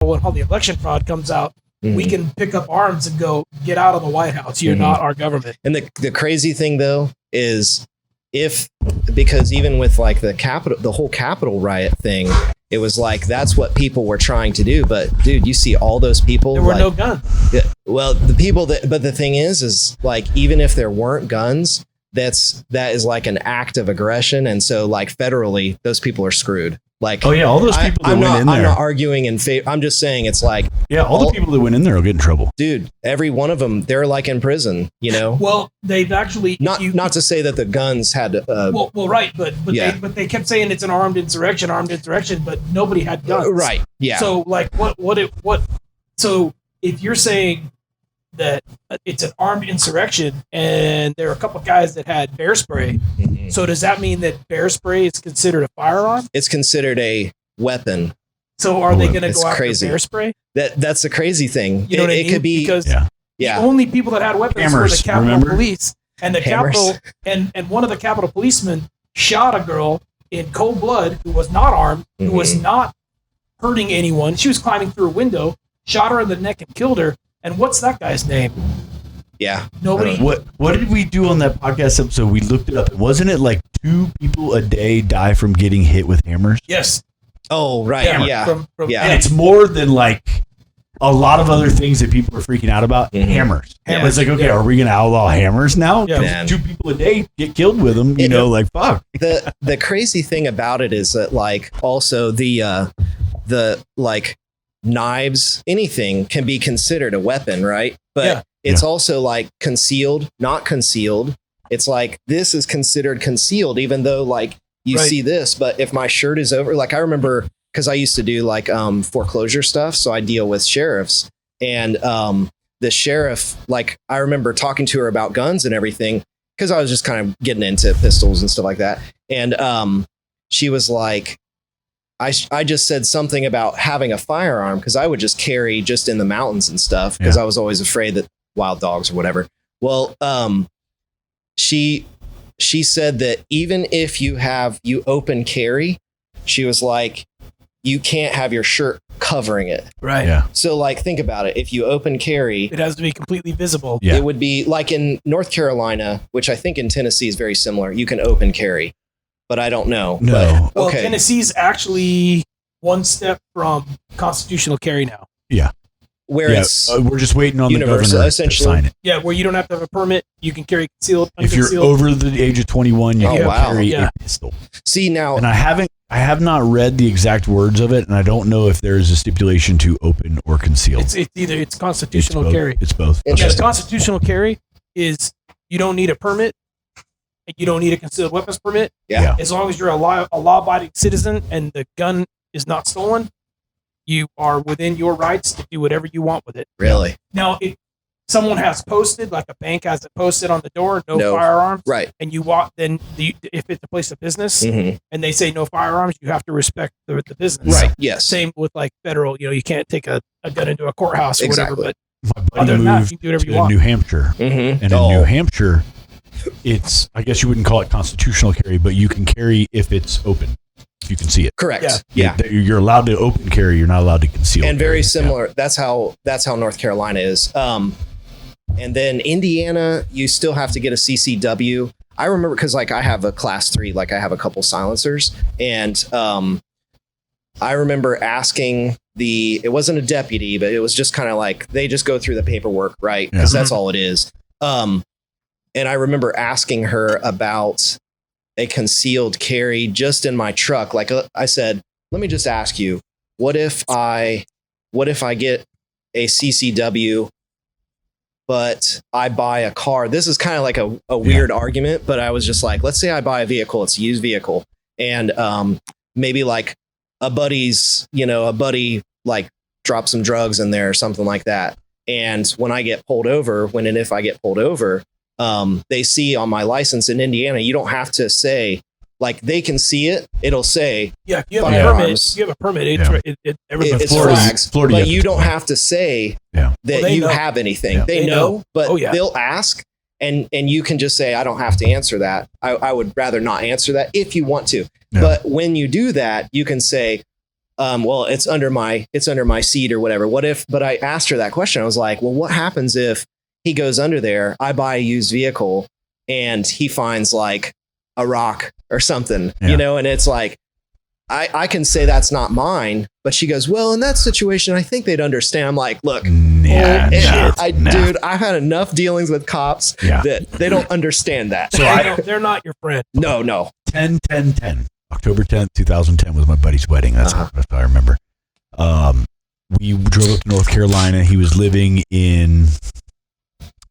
when all the election fraud comes out, we can pick up arms and go, get out of the White House. You're not our government. And the crazy thing though is because even with like the whole Capitol riot thing, it was like that's what people were trying to do. But dude, you see all those people. There were no guns. Yeah, well, but the thing is like even if there weren't guns, that is like an act of aggression, and so like federally, those people are screwed. Like, oh yeah, all those people that went in there. I'm not arguing in favor. I'm just saying it's like, yeah, all the people that went in there will get in trouble, dude. Every one of them, they're like in prison. You know. Well, they've actually not to say that the guns had. Well, right, but they kept saying it's an armed insurrection, but nobody had guns. Right. Yeah. So like, So if you're saying that it's an armed insurrection and there are a couple guys that had bear spray. So does that mean that bear spray is considered a firearm? It's considered a weapon. So are they going to go after bear spray? That's the crazy thing. You know what I mean? Could be because the only people that had weapons were the Capitol Police and the Capitol and one of the Capitol policemen shot a girl in cold blood who was not armed, who was not hurting anyone. She was climbing through a window, shot her in the neck and killed her. And what's that guy's name? Yeah. Nobody. What did we do on that podcast episode? We looked it up. Wasn't it like 2 people a day die from getting hit with hammers? Yes. Oh, right. Yeah. From and it's more than like a lot of other things that people are freaking out about. Hammers. It's like, okay, are we going to outlaw hammers now? Yeah. 2 people a day get killed with them. You know, like fuck. The crazy thing about it is that like also the like knives, anything can be considered a weapon, right? But it's also like concealed, not concealed. It's like this is considered concealed, even though like you see this. But if my shirt is over, like I remember because I used to do like foreclosure stuff, so I deal with sheriffs, and the sheriff, like I remember talking to her about guns and everything because I was just kind of getting into pistols and stuff like that, and she was like, I just said something about having a firearm because I would just carry just in the mountains and stuff because I was always afraid that wild dogs or whatever. Well, she said that even if you open carry, she was like, you can't have your shirt covering it. Right. Yeah. So like, think about it. If you open carry, it has to be completely visible. Yeah. It would be like in North Carolina, which I think in Tennessee is very similar. You can open carry. But I don't know. No. Well, Tennessee's actually one step from constitutional carry now. Yeah. Where it's we're just waiting on the governor to sign it. Yeah, where you don't have to have a permit. You can carry concealed, unconcealed. If you're over the age of 21, you can carry a pistol. See now, and I have not read the exact words of it, and I don't know if there's a stipulation to open or conceal. It's constitutional carry. It's both. Yes, constitutional carry is you don't need a permit. You don't need a concealed weapons permit. Yeah. As long as you're a law-abiding citizen and the gun is not stolen, you are within your rights to do whatever you want with it. Really? Now, if someone has posted, like a bank has it posted on the door, no firearms. Right. And you walk, then if it's a place of business and they say no firearms, you have to respect the business. Right. Yes. Same with like federal. You can't take a gun into a courthouse or whatever. But my buddy moved to New Hampshire, and in New Hampshire, I guess you wouldn't call it constitutional carry, but you can carry if it's open. If you can see it. Correct. Yeah. You're allowed to open carry. You're not allowed to conceal. And very similar. Yeah. That's how North Carolina is. And then Indiana, you still have to get a CCW. I remember because like I have a class 3, like I have a couple silencers, and I remember asking it wasn't a deputy, but it was just kind of like they just go through the paperwork, right? Because that's all it is. And I remember asking her about a concealed carry just in my truck. Like I said, let me just ask you, what if I get a CCW, but I buy a car? This is kind of like a weird argument, but I was just like, let's say I buy a vehicle, it's a used vehicle. And maybe like a buddy like dropped some drugs in there or something like that. And when I get pulled over, if I get pulled over, they see on my license in Indiana, you don't have to say, like, they can see it. It'll say, you have a permit. You have a permit. It's flags, but you don't have to say that you have anything. Yeah. They know, but they'll ask, and you can just say, I don't have to answer that. I would rather not answer that if you want to. Yeah. But when you do that, you can say, well, it's under my seat or whatever. What if, but I asked her that question. I was like, well, what happens if he goes under there, I buy a used vehicle and he finds like a rock or something, you know? And it's like, I can say that's not mine, but she goes, well, in that situation, I think they'd understand. I'm like, look, dude, I've had enough dealings with cops that they don't understand that. So they're not your friend. No. 10/10/10. October 10th, 2010 was my buddy's wedding. That's how I remember. We drove up to North Carolina. He was living in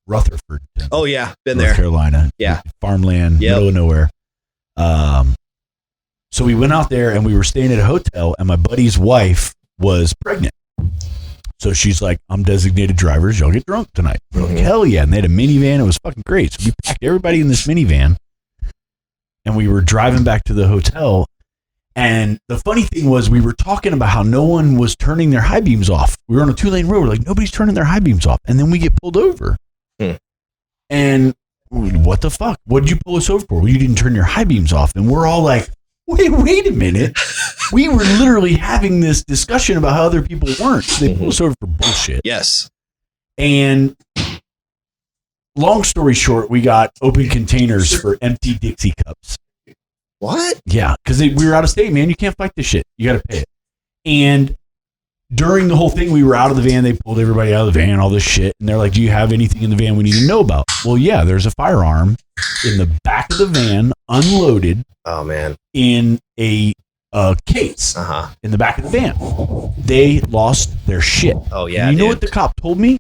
Rutherford. Oh yeah. Been North there. Carolina. Yeah. Farmland, middle of nowhere. So we went out there and we were staying at a hotel and my buddy's wife was pregnant. So she's like, I'm designated drivers. Y'all get drunk tonight. We're like, hell yeah. And they had a minivan. It was fucking great. So we packed everybody in this minivan and we were driving back to the hotel. And the funny thing was we were talking about how no one was turning their high beams off. We were on a 2-lane road. We're like, nobody's turning their high beams off. And then we get pulled over. And what the fuck? What did you pull us over for? Well, you didn't turn your high beams off. And we're all like, wait a minute. We were literally having this discussion about how other people weren't. So they pulled us over for bullshit. Yes. And long story short, we got open containers for empty Dixie cups. What? Yeah, because we were out of state, man. You can't fight this shit. You got to pay it. And during the whole thing, we were out of the van. They pulled everybody out of the van, all this shit. And they're like, do you have anything in the van we need to know about? Well, yeah, there's a firearm in the back of the van, unloaded. Oh, man. In a case in the back of the van. They lost their shit. Oh, yeah. And you know what the cop told me?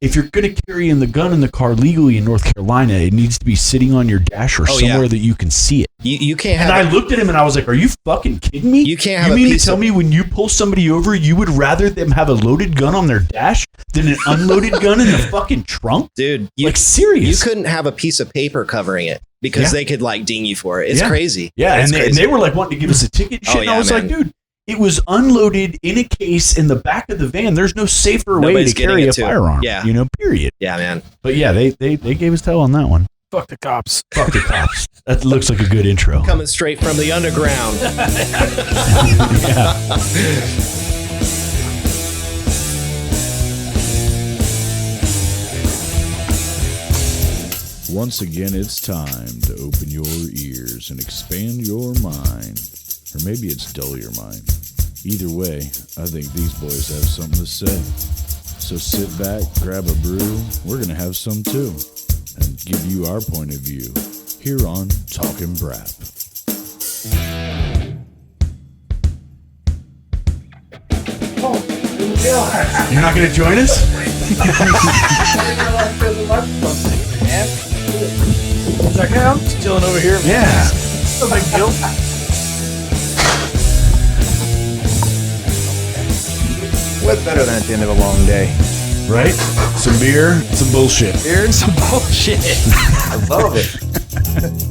If you're going to carry in the gun in the car legally in North Carolina, it needs to be sitting on your dash or somewhere that you can see it. You can't have I looked at him and I was like, are you fucking kidding me? You can't have You mean to tell me when you pull somebody over, you would rather them have a loaded gun on their dash than an unloaded gun in the fucking trunk? Dude, serious. You couldn't have a piece of paper covering it because they could like ding you for it. It's crazy. Yeah, it's and they were like wanting to give us a ticket and shit. And I was like, dude, it was unloaded in a case in the back of the van. There's no safer way to carry a firearm. Yeah. Period. Yeah, man. But yeah, they gave us hell on that one. Fuck the cops. Fuck the cops. That looks like a good intro. Coming straight from the underground. Once again, it's time to open your ears and expand your mind. Or maybe it's dull your mind. Either way, I think these boys have something to say. So sit back, grab a brew, we're going to have some too, and give you our point of view here on Talkin' Brap. You're not going to join us? It's like, yeah, I'm chilling over here. Yeah. No big deal. What's better than at the end of a long day? Right? Some beer, some bullshit. Beer and some bullshit. I love it.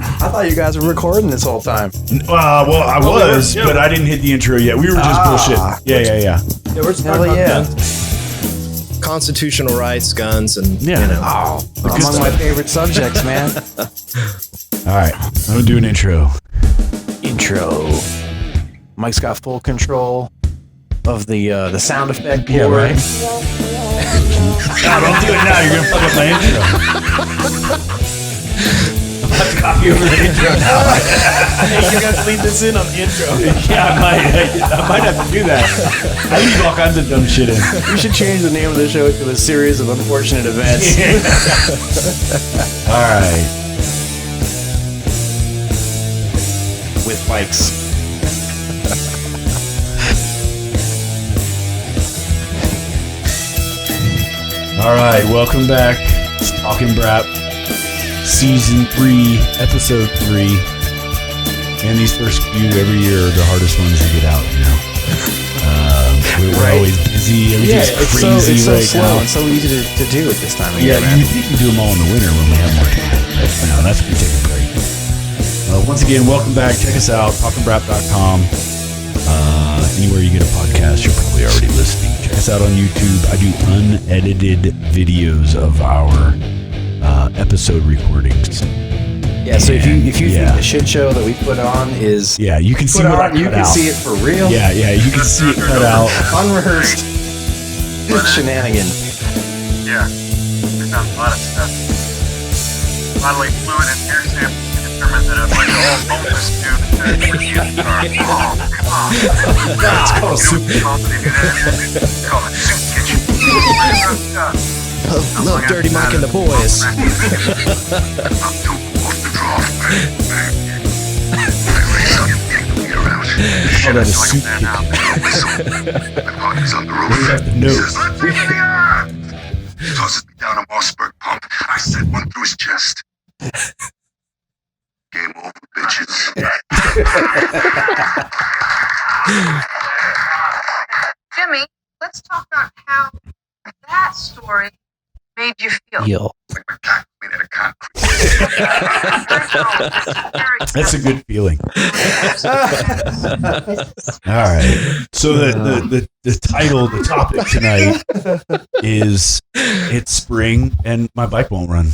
I thought you guys were recording this whole time. Well, I was, but I didn't hit the intro yet. We were just bullshit. Yeah. Yeah, we're just talking about guns. Constitutional rights, guns, and Among my favorite subjects, man. All right, I'm gonna do an intro. Mike's got full control of the sound effect. Yeah, right. No, don't do it now. You're gonna fuck up my intro. I'm about to copy over the intro now. Hey, you guys leave this in on the intro. Yeah, I might have to do that. I leave all kinds of dumb shit in. We should change the name of the show to a series of unfortunate events. All right. With bikes. All right, welcome back. It's Talkin' Brap, Season 3, Episode 3. And these first few every year are the hardest ones to get out, you know. We're always busy. Everything's crazy it's so right slow now. and so easy to do at this time of year, Yeah, man. you think you do them all in the winter when we have more time. That's when we take a break. Once again, welcome back. Check us out, talkinbrap.com. Anywhere you get a podcast, you're probably already listening. Check us out on YouTube. I do unedited videos of our episode recordings. Yeah, so if you think the shit show that we put on is you can see put what I on, you cut can out. see it for real. Yeah, you can see it cut out. Unrehearsed shenanigan. Yeah, we found a lot of stuff. Bodily fluid and hair samples determined that a bunch of old boneless dudes It's called soup. It's called a soup kitchen. Love Dirty Mike and the boys. Oh, that is soup kitchen. No. Tosses me down a Mossberg pump. I set one through his chest. Game over, bitches. Jimmy, let's talk about how that story made you feel. Like my cock made out of concrete. That's a good feeling. All right. So the title, the topic tonight is it's spring and my bike won't run.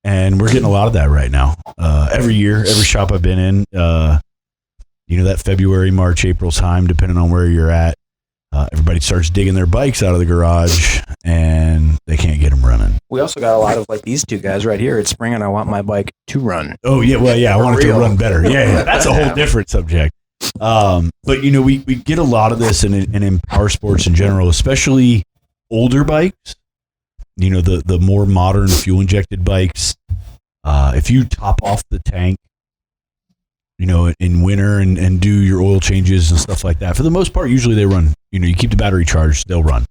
And we're getting a lot of that right now. Every year, every shop I've been in, that February, March, April time, depending on where you're at, everybody starts digging their bikes out of the garage and they can't get them running. We also got a lot of like these two guys right here. It's spring and I want my bike to run. Oh, yeah. Well, yeah, I want it to run better. Yeah, that's a whole different subject. But, we get a lot of this in power sports in general, especially older bikes. The more modern fuel injected bikes, if you top off the tank, in winter and do your oil changes and stuff like that, for the most part, usually they run. You keep the battery charged, they'll run.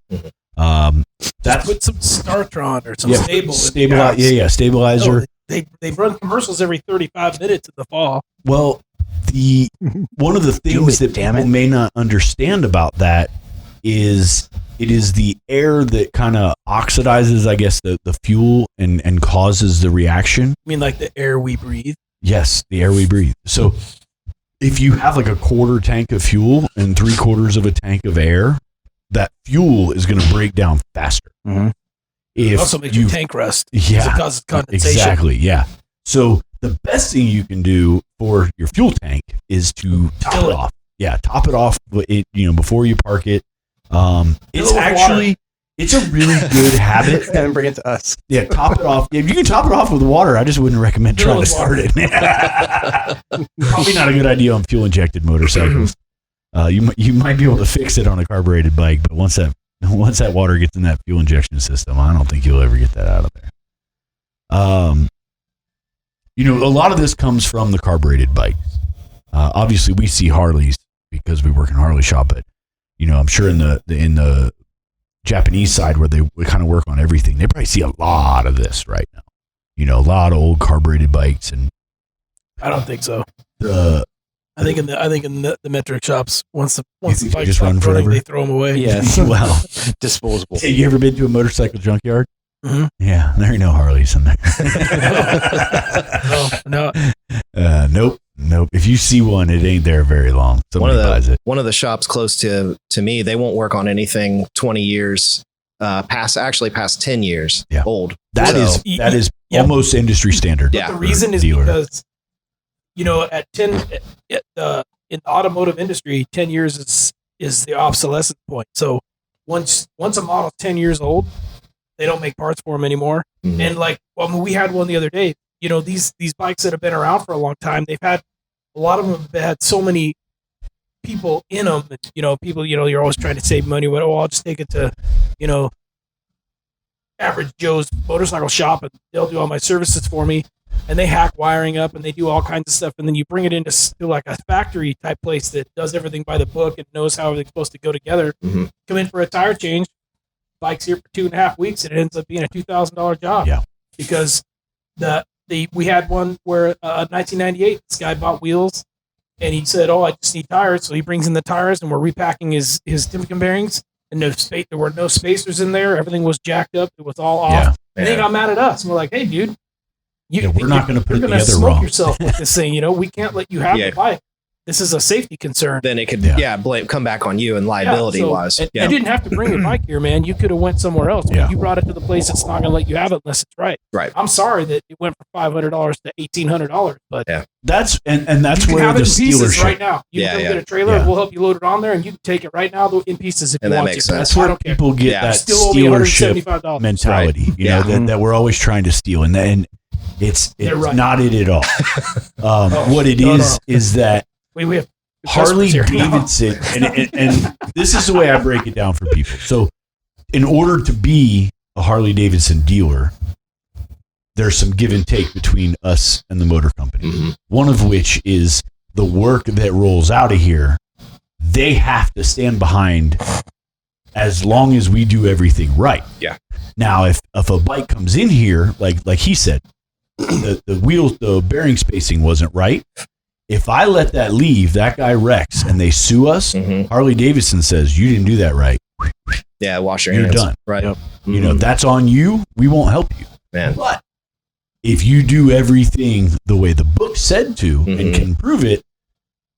Just put some Startron or some stabilizer. They run commercials every 35 minutes in the fall. Well, one of the things that people may not understand about that is it is the air that kind of oxidizes, I guess, the fuel and causes the reaction. You mean like the air we breathe? Yes, the air we breathe. So if you have like a quarter tank of fuel and 3/4 of a tank of air, that fuel is going to break down faster. Mm-hmm. It also makes your tank rust. Yeah, it causes condensation. Exactly. Yeah. So the best thing you can do for your fuel tank is to top it off. Yeah, top it off. Before you park it. It's a really good habit. And bring it to us. Yeah, top it off. Yeah, you can top it off with water. I just wouldn't recommend trying to start it. Probably not a good idea on fuel injected motorcycles. You might be able to fix it on a carbureted bike, but once that water gets in that fuel injection system, I don't think you'll ever get that out of there. A lot of this comes from the carbureted bikes. Obviously, we see Harleys because we work in Harley shop, but I'm sure in the Japanese side where they kind of work on everything, they probably see a lot of this right now. A lot of old carbureted bikes, and I don't think so. I think in the metric shops, once the bikes just stop run running, forever? they throw them away. Yeah. well, Disposable. hey, you ever been to a motorcycle junkyard? Mm-hmm. Yeah, there ain't no Harleys in there. No. Nope. If you see one, it ain't there very long. Somebody buys it. One of the shops close to me, they won't work on anything 20 years, past 10 years old. That is almost industry standard. Yeah. The reason is because, at 10, in the automotive industry, 10 years is the obsolescence point. So once a model's 10 years old, they don't make parts for them anymore. Mm-hmm. And we had one the other day. These bikes that have been around for a long time, a lot of them have had so many people in them. People, you're always trying to save money. But I'll just take it to, average Joe's motorcycle shop, and they'll do all my services for me. And they hack wiring up, and they do all kinds of stuff. And then you bring it into like a factory type place that does everything by the book and knows how everything's supposed to go together. Mm-hmm. Come in for a tire change. Bike's here for 2.5 weeks, and it ends up being a $2,000 job. Yeah, because we had one where 1998, this guy bought wheels, and he said, "Oh, I just need tires." So he brings in the tires, and we're repacking his Timken bearings, and there were no spacers in there. Everything was jacked up. It was all off. Yeah. And they got mad at us, and we're like, "Hey, dude, we're not going to put it together smoke wrong. yourself with this thing. We can't let you have the bike." this is a safety concern. then it could come back on you and Yeah, liability so- wise. and you didn't have to bring your bike here, man. You could have went somewhere else. Yeah. You brought it to the place that's not going to let you have it unless it's right. Right. I'm sorry that it went from $500 to $1,800, but That's and that's you can where have the it in pieces dealership. right now. You can go get a trailer. Yeah. We'll help you load it on there, and you can take it right now in pieces if And you that want makes to. sense. That's I where don't care. people get Yeah. that Still owe me stealership $175. mentality. Right. You know that we're always trying to steal, and it's They're right. not it at all. What it is that We have Harley customers here. Davidson, and this is the way I break it down for people. So, in order to be a Harley Davidson dealer, there's some give and take between us and the motor company. Mm-hmm. One of which is the work that rolls out of here. They have to stand behind as long as we do everything right. Yeah. Now, if a bike comes in here, like he said, the wheels, the bearing spacing wasn't right. If I let that leave, that guy wrecks and they sue us, Harley Davidson says, you didn't do that right. Yeah, wash your You're hands. done. Right. Yep. You know, that's on you. We won't help you. Man. But if you do everything the way the book said to and can prove it,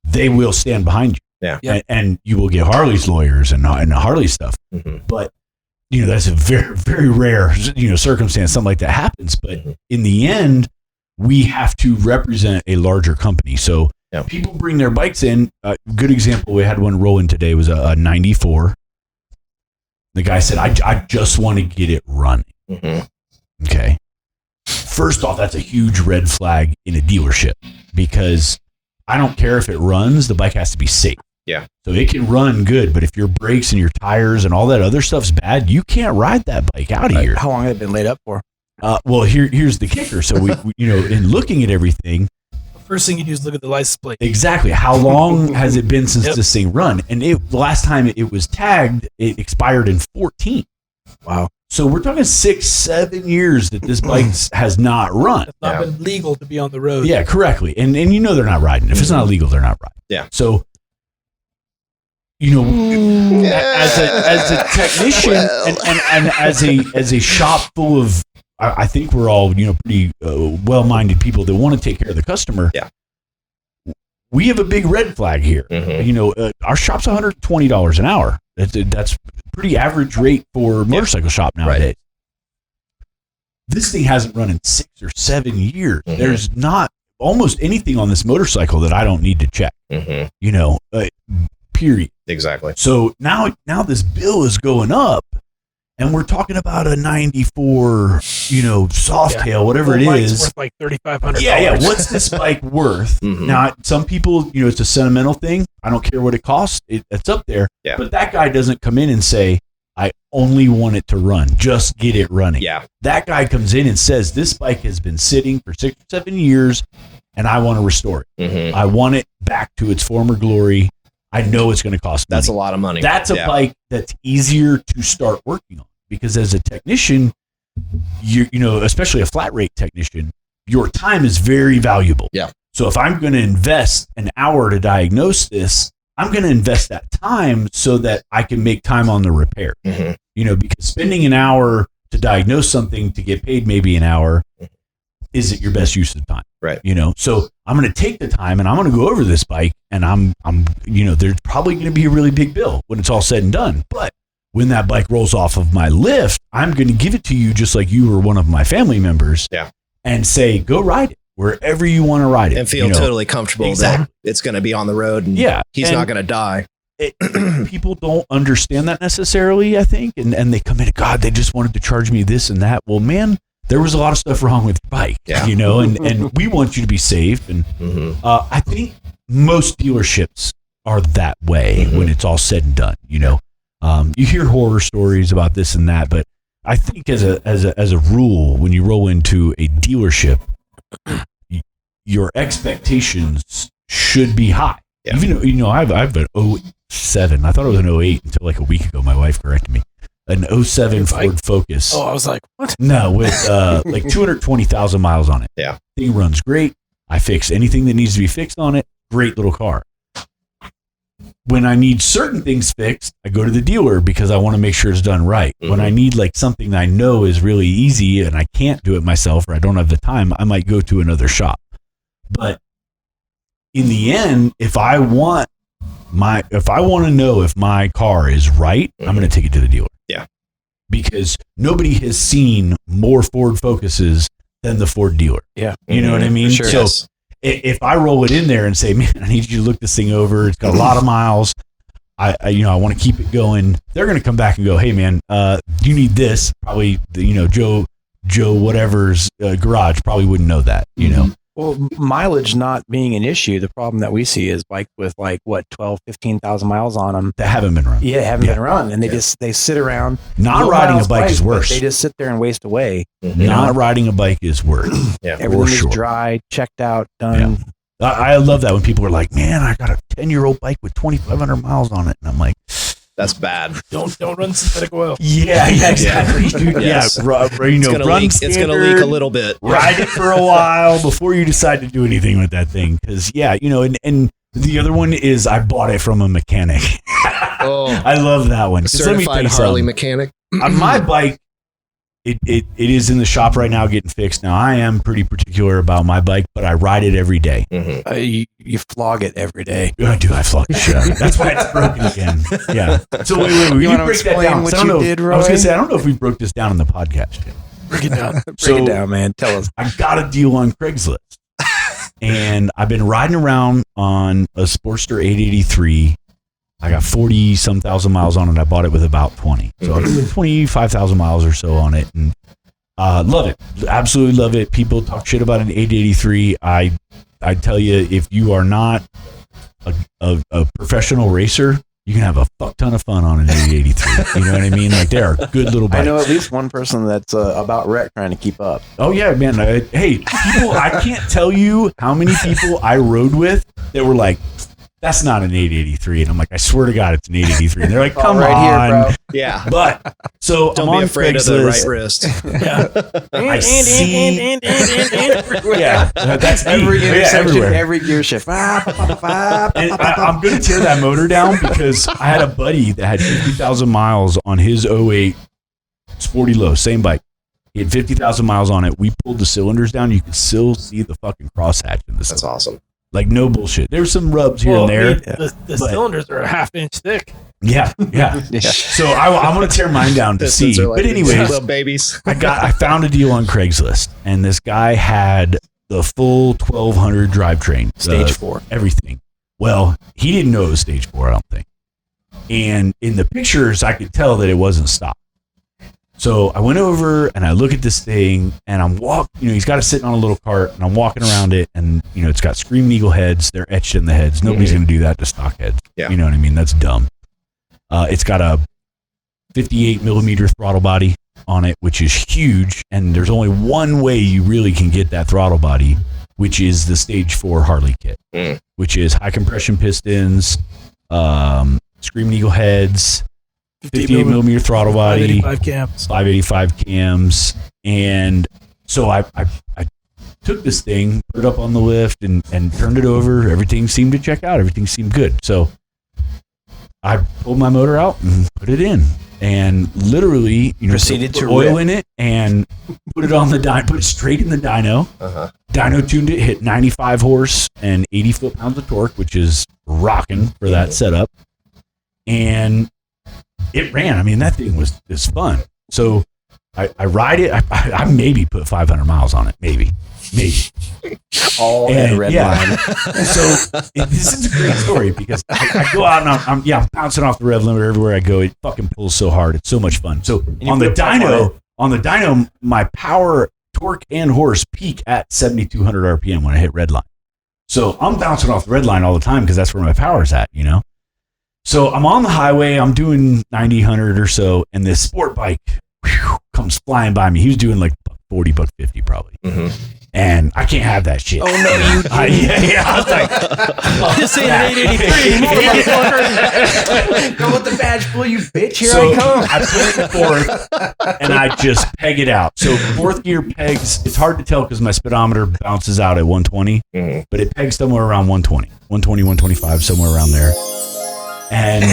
they will stand behind you. Yeah. And you will get Harley's lawyers and Harley stuff. But, you know, that's a very, very rare, circumstance. Something like that happens. But in the end, we have to represent a larger company. So people bring their bikes in. A good example, we had one roll in today, was a 94. The guy said, I just want to get it running. Okay. First off, that's a huge red flag in a dealership because I don't care if it runs, the bike has to be safe. Yeah. So it can run good, but if your brakes and your tires and all that other stuff's bad, you can't ride that bike out of here. How long had it been laid up for? Well, here's the kicker. So we in looking at everything, First thing you do is look at the license plate. exactly how long has it been since this thing run? And the last time it was tagged, it expired in 14. Wow. So we're talking 6-7 years that this bike has not run. It's not been legal to be on the road. Yeah, correctly. And you know they're not riding. If it's not legal, they're not riding. Yeah. So, as a technician and as a shop full of, I think we're all pretty well-minded people that want to take care of the customer. Yeah. We have a big red flag here. Our shop's $120 an hour. That's pretty average rate for a motorcycle shop nowadays. Right. This thing hasn't run in 6 or 7 years. There's not almost anything on this motorcycle that I don't need to check. Period. Exactly. So now this bill is going up, and we're talking about a 94, Softail, whatever Full it bike's is. worth like $3,500. Yeah. What's this bike worth? Now, some people, it's a sentimental thing. I don't care what it costs. It's up there. Yeah. But that guy doesn't come in and say, I only want it to run. Just get it running. Yeah. That guy comes in and says, this bike has been sitting for 6 or 7 years, and I want to restore it. I want it back to its former glory. I know it's going to cost money. That's a lot of money. That's a bike that's easier to start working on because as a technician, especially a flat rate technician, your time is very valuable. Yeah. So if I'm going to invest an hour to diagnose this, I'm going to invest that time so that I can make time on the repair. Because spending an hour to diagnose something to get paid maybe an hour isn't your best use of time. Right. So I'm going to take the time and I'm going to go over this bike and I'm there's probably going to be a really big bill when it's all said and done. But when that bike rolls off of my lift, I'm going to give it to you just like you were one of my family members. Yeah. And say, go ride it wherever you want to ride it. And feel totally comfortable that it's going to be on the road and he's not going to die. People don't understand that necessarily, I think. And they come in, God, they just wanted to charge me this and that. Well, man, there was a lot of stuff wrong with your bike, and we want you to be safe. And I think most dealerships are that way when it's all said and done. You hear horror stories about this and that, but I think as a rule, when you roll into a dealership, your expectations should be high. Yeah. Even though I have an 07. I thought it was an 08 until like a week ago. My wife corrected me. An 07 Ford Focus. Oh, I was like, what? No, with like 220,000 miles on it. Yeah. Thing runs great. I fix anything that needs to be fixed on it. Great little car. When I need certain things fixed, I go to the dealer because I want to make sure it's done right. When I need like something that I know is really easy and I can't do it myself or I don't have the time, I might go to another shop. But in the end, if I want to know if my car is right, I'm going to take it to the dealer. Yeah. Because nobody has seen more Ford Focuses than the Ford dealer. Yeah. You know what I mean? Sure. So if I roll it in there and say, man, I need you to look this thing over. It's got a lot of miles. I want to keep it going. They're going to come back and go, hey man, you need this. Probably, Joe whatever's garage probably wouldn't know that, Well, mileage not being an issue, the problem that we see is bikes with 12, 15,000 miles on them that haven't been run. Yeah, haven't been run, and they sit around. Not riding a bike is worse. They just sit there and waste away. Not riding a bike is worse. Yeah, everything is dry, checked out, done. Yeah. I love that when people are like, "Man, I got a 10-year-old bike with 2,500 miles on it," and I'm like, "That's bad. Don't run synthetic oil." Yeah, exactly. Dude, yes. run It's gonna leak a little bit. Ride it for a while before you decide to do anything with that thing, because and the other one is I bought it from a mechanic. I love that one. Certified Harley mechanic. My bike, it is in the shop right now getting fixed. Now I am pretty particular about my bike, but I ride it every day. You flog it every day. I do. I flog the shit out of it. That's why it's broken again. Yeah. So wait. You want to explain what you did, Roy? I was gonna say I don't know if we broke this down in the podcast yet. Break it down. Break it down, man. Tell us. I got a deal on Craigslist, and I've been riding around on a Sportster 883. I got 40-some thousand miles on it. I bought it with about 20. So I got 25,000 miles or so on it. And love it. Absolutely love it. People talk shit about an 883. I tell you, if you are not a professional racer, you can have a fuck ton of fun on an 883. You know what I mean? Like, they are good little bikes. I know at least one person that's about wreck trying to keep up. Oh, yeah, man. Hey, people, I can't tell you how many people I rode with that were like, that's not an 883. And I'm like, I swear to God, it's an 883. And they're like, come on. Here, bro. Yeah. But, so don't I'm be afraid of the right wrist. Yeah. Yeah. That's every intersection, everywhere. every gear shift. And I'm going to tear that motor down because I had a buddy that had 50,000 miles on his 08 Sporty Low, same bike. He had 50,000 miles on it. We pulled the cylinders down. You could still see the fucking crosshatch in this. That's awesome. Like, no bullshit. There's some rubs here and there. The cylinders are a half-inch thick. Yeah. So I'm going to tear mine down to see. But anyways, little babies. I found a deal on Craigslist, and this guy had the full 1200 drivetrain. Stage 4. Everything. Well, he didn't know it was stage 4, I don't think. And in the pictures, I could tell that it wasn't stock. So I went over and I look at this thing and I'm walking, he's got it sitting on a little cart and I'm walking around it and, it's got Screaming Eagle heads. They're etched in the heads. Nobody's going to do that to stock heads. Yeah. You know what I mean? That's dumb. It's got a 58 millimeter throttle body on it, which is huge. And there's only one way you really can get that throttle body, which is the stage 4 Harley kit, which is high compression pistons, Screaming Eagle heads, 58 millimeter throttle body, 585 cams. And so I took this thing, put it up on the lift and turned it over. Everything seemed to check out. Everything seemed good. So I pulled my motor out and put it in and literally, proceeded put to oil in it and put it on the dyno, put it straight in the dyno. Dyno tuned it, hit 95 horse and 80 foot-pounds of torque, which is rocking for that setup. And it ran. I mean, that thing was fun. So I ride it. I maybe put 500 miles on it. Maybe. All in red line. So this is a great story because I go out and I'm bouncing off the rev limiter everywhere I go. It fucking pulls so hard. It's so much fun. So on the dyno, my power, torque, and horse peak at 7,200 RPM when I hit red line. So I'm bouncing off the red line all the time because that's where my power's at, So I'm on the highway, I'm doing 90, 100 or so, and this sport bike comes flying by me. He was doing like $40, $50 probably. And I can't have that shit. Oh, no, you didn't. Yeah, I was like, this ain't an 883, motherfucker. Go with the badge pull, you bitch. Here so I come. I put it fourth, and I just peg it out. So fourth gear pegs, it's hard to tell because my speedometer bounces out at 120, but it pegs somewhere around 120, 125, somewhere around there. And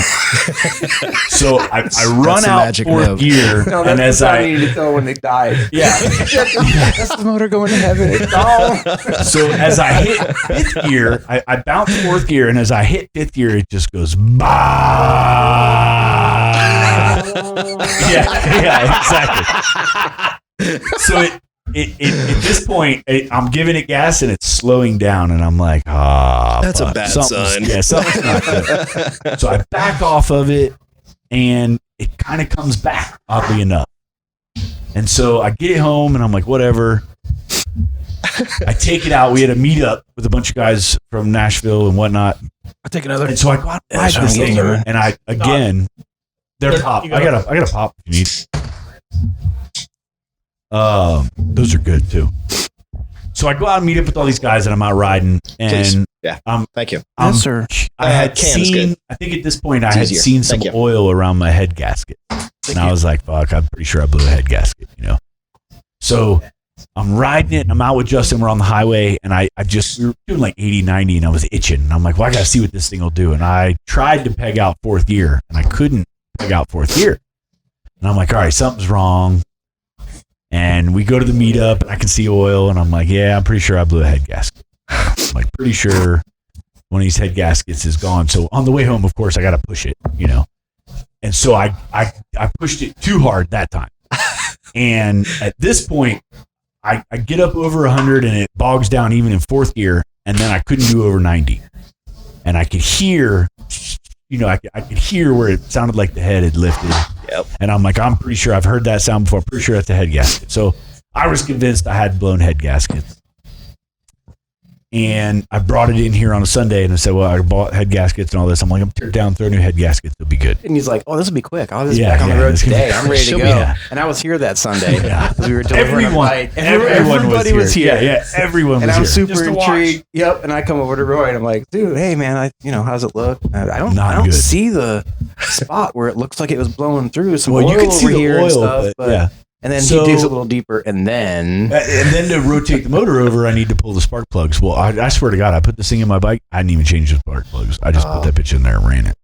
so I run out fourth gear, No, and as I needed to tell when they died. yeah, That's the motor going to heaven. It's gone. so as I hit fifth gear, I bounce fourth gear, and as I hit fifth gear, it just goes bah. yeah, exactly. So at this point, I'm giving it gas and it's slowing down, and I'm like, that's fuck. a bad Something's- sign. Yeah, something's not good. So I back off of it, and it kind of comes back, oddly enough. And so I get it home, and I'm like, whatever. I take it out. We had a meetup with a bunch of guys from Nashville and whatnot. I'll take another. And so I go out and ride this thing, and I they're pop. I got a pop if you need. Those are good too. So I go out and meet up with all these guys, and I'm out riding, and Please. Yeah. Thank you. Yes, sir. I had can is seen. good. I think at this point I It's had easier. seen some Thank you. oil around my head gasket, and I was like, "Fuck!" I'm pretty sure I blew a head gasket, So I'm riding it, and I'm out with Justin. We're on the highway, and we were doing like 80, 90, and I was itching. And I'm like, "Well, I gotta see what this thing will do." And I tried to peg out fourth gear, and I couldn't peg out fourth gear. And I'm like, "All right, something's wrong." And we go to the meetup, and I can see oil, and I'm like, "Yeah, I'm pretty sure I blew a head gasket." I'm like, pretty sure one of these head gaskets is gone. So on the way home, of course, I got to push it, And so I pushed it too hard that time. And at this point, I get up over 100, and it bogs down even in fourth gear, and then I couldn't do over 90. And I could hear, I could hear where it sounded like the head had lifted. Yep. And I'm like, I'm pretty sure I've heard that sound before. I'm pretty sure that's a head gasket. So I was convinced I had blown head gaskets. And I brought it in here on a Sunday, and I said, well, I bought head gaskets and all this. I'm like, I'm tear down, throw new head gaskets. It'll be good. And he's like, "Oh, this will be quick. I'll just Yeah, back on the road it's gonna be- today. I'm ready to She'll go." be- yeah. And I was here that Sunday. Yeah. We were delivering a bike. Everybody was here. Yeah, everyone And was I'm here. super Just to watch. intrigued. Yep. And I come over to Roy, and I'm like, "Dude, hey man, how's it look? I don't Not good. see the spot where it looks like it was blowing through some Well, oil you can see over the here and oil, stuff." but yeah. And then So- he digs a little deeper, and then And then to rotate the motor over, I need to pull the spark plugs. Well, I swear to God, I put this thing in my bike. I didn't even change the spark plugs. I just put that bitch in there and ran it.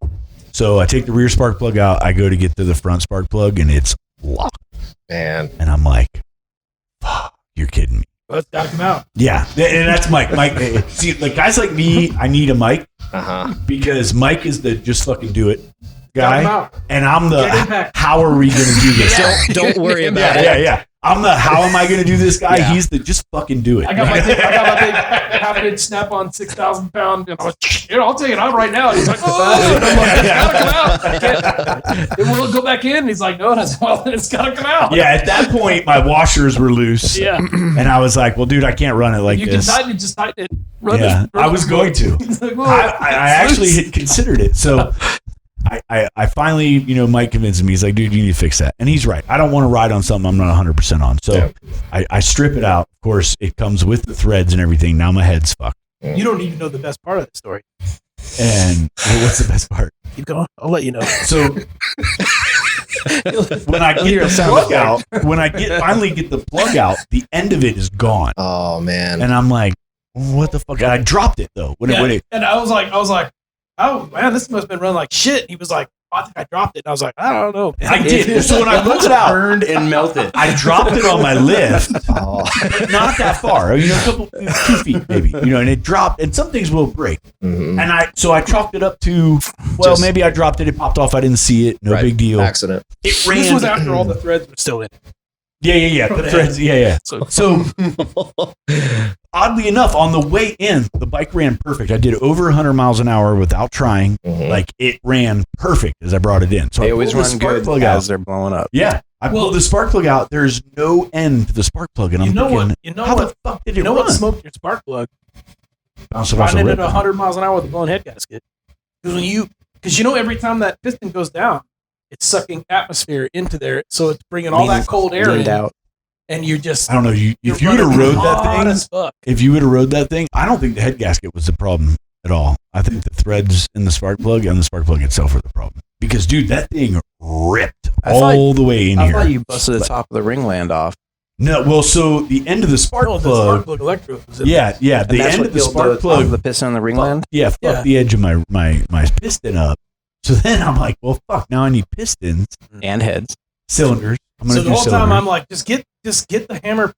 So I take the rear spark plug out. I go to get to the front spark plug, and it's locked. Man. And I'm like, fuck, you're kidding me. Well, it's gotta come out. Yeah. And that's Mike. Mike, see, like guys like me, I need a Mike because Mike is the just fucking do it Gotta come guy. out. And I'm Get the, impact. how are we going to do this? Don't worry about it. Yeah. I'm the, how am I going to do this guy? Yeah. He's the, just fucking do it. I got my big half-inch snap-on 6,000 pound, and I was, I'll take it out right now. And he's like, oh, and I'm like, it's gotta come out. I can't. It will go back in. And he's like, no, that's well, then it's gotta come out. Yeah, at that point, my washers were loose. Yeah. And I was like, well, dude, I can't run it like You this. can tighten it, just tighten it. Run Yeah, this- I was going to. He's like, well, I it's actually loose. had considered it. So I finally, Mike convinced me. He's like, dude, you need to fix that. And he's right. I don't want to ride on something I'm not 100% on. So I strip it out. Of course, it comes with the threads and everything. Now my head's fucked. You don't even know the best part of the story. And what's the best part? Keep going. I'll let you know. So when I get the plug out, finally get the plug out, the end of it is gone. Oh man. And I'm like, what the fuck? And I dropped it though. When it And I was like, oh man, this must have been running like shit. He was like, I think I dropped it. And I was like, I don't know. I did. So when I looked it out, burned and melted. I dropped it on my lift, Oh. but not that far. A couple 2 feet maybe. And it dropped. And some things will break. Mhm. And I chalked it up to, well, maybe I dropped it. It popped off. I didn't see it. No Right. big deal. Accident. It ran. This was after all the threads were still in it. Yeah. The threads. Yeah. So oddly enough, on the way in, the bike ran perfect. I did over 100 miles an hour without trying. Mhm. Like it ran perfect as I brought it in. So They I always pulled the run spark good plug as out. they're blowing up. Yeah, I pulled the spark plug out. There's no end to the spark plug, and I'm thinking, how the fuck did it run? what smoked your spark plug? Bounced off the Running rip. at 100 miles an hour with a blown head gasket. Because every time that piston goes down, it's sucking atmosphere into there, so it's bringing all that cold air in. Out. And you're just, I don't know. If you're you would have running rode that hot thing, as fuck. I don't think the head gasket was the problem at all. I think the threads in the spark plug and the spark plug itself were the problem. Because dude, that thing ripped all the way in I here. thought you busted the top of the ringland off. No, well, so the end of the spark No, the plug. spark plug electrode was in Yeah. The And that's end what of the killed spark plug. the piston on the ringland. Yeah, fuck Yeah. the edge of my piston up. So then I'm like, well, fuck. Now I need pistons And heads. cylinders. I'm So gonna the do whole cylinders. time I'm like, just get the hammer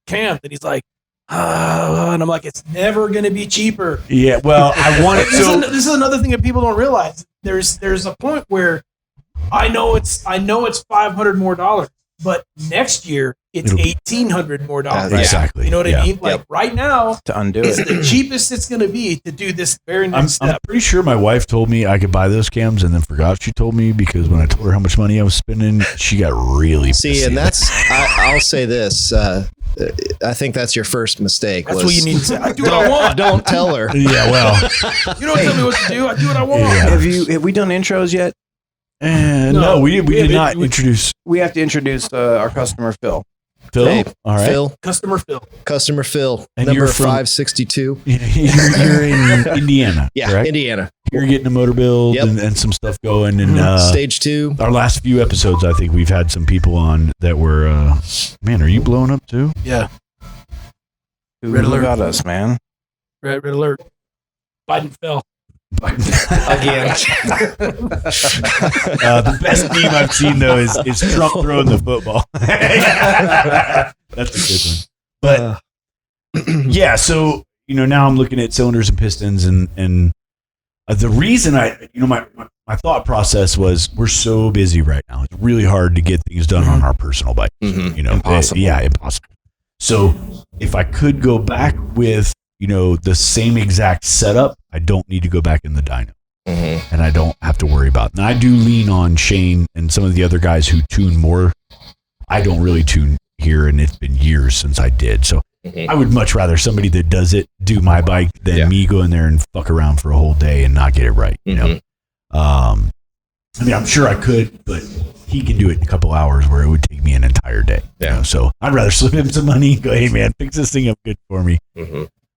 cam. And he's like, and I'm like, it's never going to be cheaper. Yeah, well, I want it. This is another thing that people don't realize. There's a point where I know it's $500 more, but next year it's $1,800 more. Exactly. You know what I mean? Like right now, To undo it's it. the cheapest it's going to be to do this very next I'm step. pretty sure my wife told me I could buy those cams and then forgot she told me because when I told her how much money I was spending, she got really See, pissy. and I'll say this. I think that's your first mistake. That's what you need to say. I do what I want. Don't tell her. Yeah, well, You don't tell me what to do. I do what I want. Yeah. Have we done intros yet? no, we did not introduce We have to introduce our customer, Phil. Phil. Hey, All right, Phil, Customer Phil. customer Phil, And number you're from- 562. you're in Indiana, Yeah, correct? Indiana. You're getting a motor build Yep. and some stuff going. And Stage 2. our last few episodes, I think we've had some people on that were, man, are you blowing up too? Yeah. Who Red alert. got us, man? Red alert. Biden fell. Again. The best meme I've seen though is Trump throwing the football. That's a good one. But yeah, so now I'm looking at cylinders and pistons, and the reason my thought process was we're so busy right now. It's really hard to get things done on our personal bike. Impossible. Impossible. So if I could go back with the same exact setup, I don't need to go back in the dyno. And I don't have to worry about it. And I do lean on Shane and some of the other guys who tune more. I don't really tune here, and it's been years since I did. So I would much rather somebody that does it do my bike than me go in there and fuck around for a whole day and not get it right. I mean, I'm sure I could, but he can do it in a couple hours where it would take me an entire day. So I'd rather slip him some money and go, hey man, fix this thing up good for me.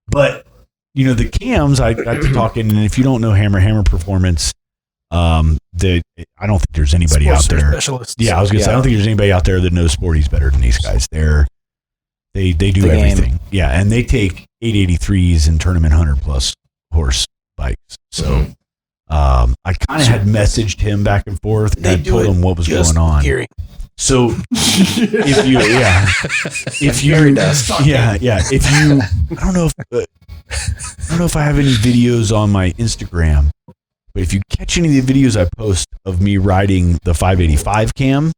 But the cams, I got to talking, and if you don't know Hammer Performance, I don't think there's anybody out there. Specialists. Yeah, I was gonna say I don't think there's anybody out there that knows sporties better than these guys. They do everything. Yeah, and they take 883s and turn them in 100+ horse bikes. So I kind of had messaged him back and forth and I told him what was going on. Gearing. So if you I don't know if I have any videos on my Instagram, but if you catch any of the videos I post of me riding the 585 cam,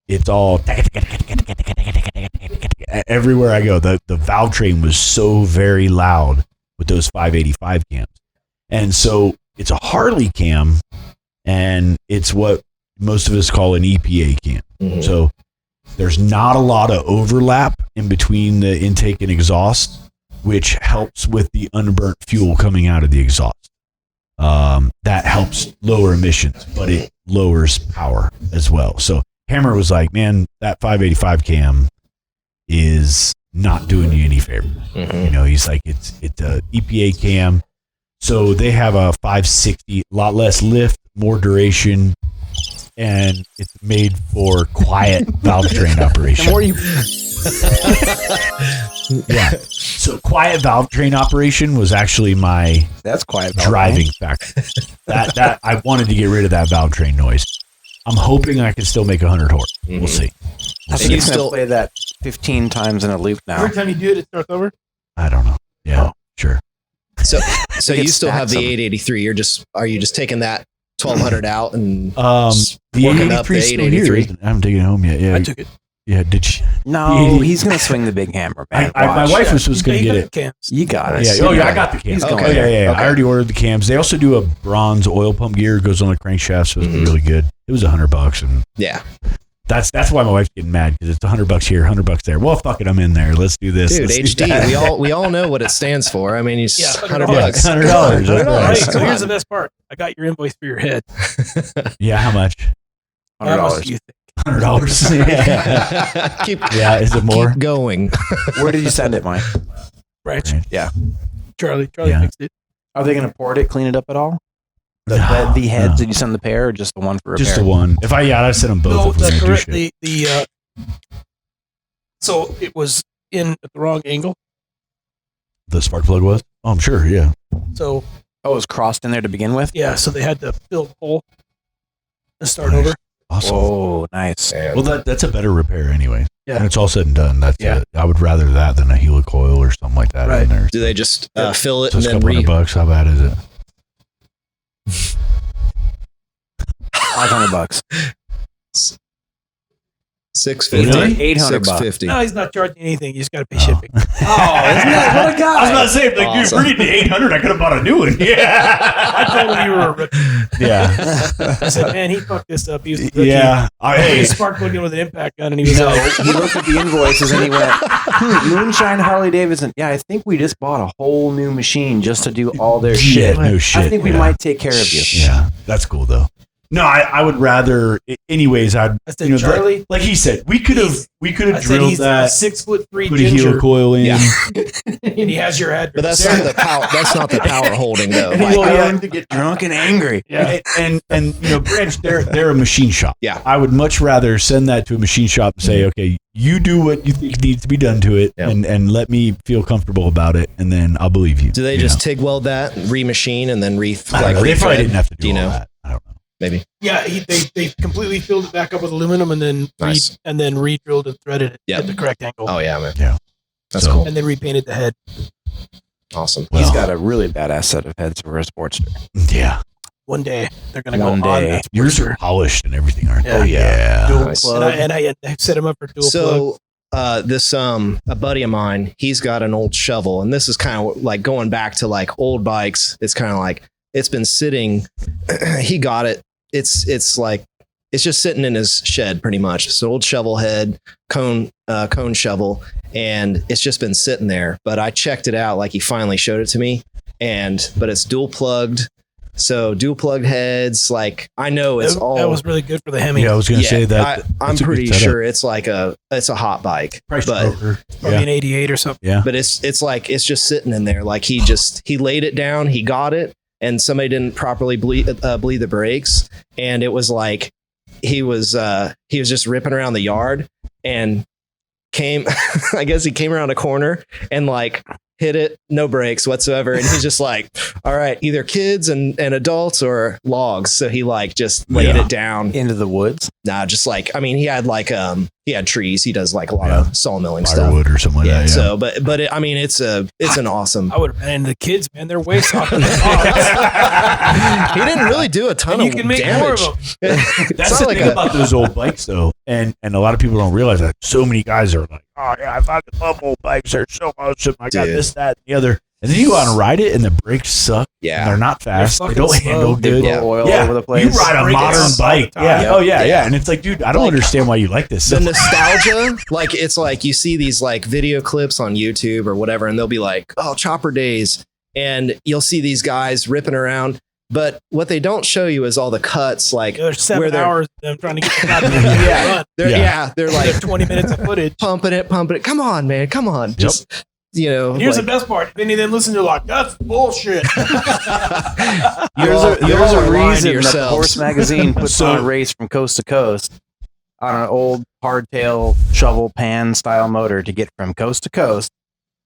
it's all everywhere I go. The valve train was so very loud with those 585 cams. And so it's a Harley cam, and it's what most of us call an EPA cam. So there's not a lot of overlap in between the intake and exhaust, which helps with the unburnt fuel coming out of the exhaust. That helps lower emissions, but it lowers power as well. So Hammer was like, man, that 585 cam is not doing you any favor. He's like, it's a EPA cam. So they have a 560, a lot less lift, more duration, and it's made for quiet valve train operation. The more you Yeah. So quiet valve train operation was actually my quiet driving factor. That I wanted to get rid of that valve train noise. I'm hoping I can still make 100 horse. We'll see. I think he's still play that 15 times in a loop now. Every time you do it, it starts over. I don't know. Yeah, sure. So you It still have stacks the them. 883. Are you just taking that 1200 out and The working up the 883 is still here. 883? Isn't it? I haven't taken it home yet. Yeah, I took it. yeah. Did you? No, he's going to swing the big hammer, man. My Watch. wife was going to get it. Cams. You got it. Yeah. Oh yeah, I got the cams. He's Okay. going there. Yeah. Okay. I already ordered the cams. They also do a bronze oil pump gear. It goes on the crankshaft, so it's really good. It was $100, and Yeah. that's why my wife's getting mad because it's $100 here, $100 there. Well, fuck it, I'm in there. Let's do this. Dude, Let's do HD. that. We all know what it stands for. I mean, it's Yeah, $100. $100. All right, so Come here's on. the best part. I got your invoice for your head. Yeah, how much? How much $100. do you think? $100. Yeah. Keep Is it more? keep going. Where did you send it, Mike? Branch. Yeah. Charlie Yeah. fixed it. Are they going to port it, clean it up at all? The heads, No. did you send the pair or just the one for repair? Just the one. If I'd send them both. No, if we were that's gonna do correct. shit. So it was in at the wrong angle. The spark plug was? Oh, I'm sure. Yeah. So Oh, it was crossed in there to begin with? yeah, so they had to fill the hole start over. Awesome. Oh, nice. Well, that's a better repair anyway. Yeah. When it's all said and done, Yeah. I would rather that than a helicoil or something like that Right. in there. Do they just fill it So it's and a then couple $100. How bad is it? $500. $650? Really? $800. $650. No, he's not charging anything. You just got to pay shipping. Oh, isn't that what a guy? I was about to say, like, Awesome. dude, if we need 800, I could have bought a new one. Yeah. I told him you were a rip. Yeah. I said, man, he fucked this up. He was a rookie. Yeah. He Hey, spark plugged in with an impact gun, and he was No, like, he looked at the invoices and he went, Moonshine Harley Davidson. Yeah, I think we just bought a whole new machine just to do all their shit. no shit. I think we yeah. might take care of you. Yeah. That's cool, though. No, I would rather, anyways, I said, Charlie, like he said, we could have I said drilled he's a that, 6'3" put a ginger, helicoil in. Yeah. and he has your address. But that's not the power. That's not the power holding though. And he Like, will learn to get drunk and angry. Yeah. And Branch, they're a machine shop. Yeah. I would much rather send that to a machine shop and say, okay, you do what you think needs to be done to it, Yeah. and let me feel comfortable about it, and then I'll believe you. do they you just know? TIG weld that, remachine, and then I don't know. They probably rethread? didn't have to Do you do all know? that. I don't know. Maybe. Yeah, they completely filled it back up with aluminum and then Nice. re-drilled and threaded it Yep. at the correct angle. Oh yeah, man. Yeah. That's So- cool. And then repainted the head. Awesome. He's Well, got a really badass set of heads for a Sportster. Yeah. One day they're gonna One go on day. that. Yours are polished and everything, aren't Yeah. they? Yeah. Dual Nice. plug. And I set him up for dual plug. So this a buddy of mine, he's got an old shovel, and this is kind of like going back to like old bikes. It's kind of like it's been sitting. He got it. It's like it's just sitting in his shed pretty much. It's an old shovel head, cone shovel, and it's just been sitting there. But I checked it out. Like he finally showed it to me, but it's dual plugged. So dual plugged heads. Like I know it's all. That was really good for the Hemi. Yeah, I was going to say that. I'm that's a good pretty setup. sure it's like it's a hot bike, Price but broker. Probably Yeah. an 88 or something. Yeah. but it's like it's just sitting in there. Like he laid it down, he got it, and somebody didn't properly bleed the brakes, and it was like he was just ripping around the yard and came. I guess he came around a corner and like hit it, no brakes whatsoever, and he's just like, all right, either kids and adults or logs. So he like just laid Yeah. it down. Into the woods. Nah, just like he had like he had trees. He does like a lot of sawmilling stuff. Firewood or something like Yeah, that. Yeah. so but it's an awesome. I would have ran into the kids, man. They're way softer than He didn't really do a ton And of you can make damage. more of them. It's That's not the like thing about those old bikes, though, and a lot of people don't realize that. So many guys are like, "Oh yeah, I fucking love old bikes. They're so awesome. I got Dude. this, that, and the other." And then you go out and ride it, and the brakes suck. Yeah. and they're not fast. They fucking don't slow. handle They good. blow Yeah. oil Yeah, over the place. you ride a Break it modern all the bike. time. Yeah. Yeah. Oh yeah, Yeah. yeah. And it's like, dude, I don't Like- understand why you like this. the nostalgia. Like it's like you see these like video clips on YouTube or whatever, and they'll be like, "Oh, chopper days," and you'll see these guys ripping around. But what they don't show you is all the cuts, like There's where 7 they're hours of them trying to get the goddamn Yeah. run. they're Yeah. they're Like like 20 minutes of footage. pumping it. Come on, man, come on, just And here's like- the best part. If any of them listen, they're like, that's bullshit. You There's all- a you all are lying to reason that the yourselves. Horse Magazine puts So- on a race from coast to coast on an old hardtail shovel pan style motor to get from coast to coast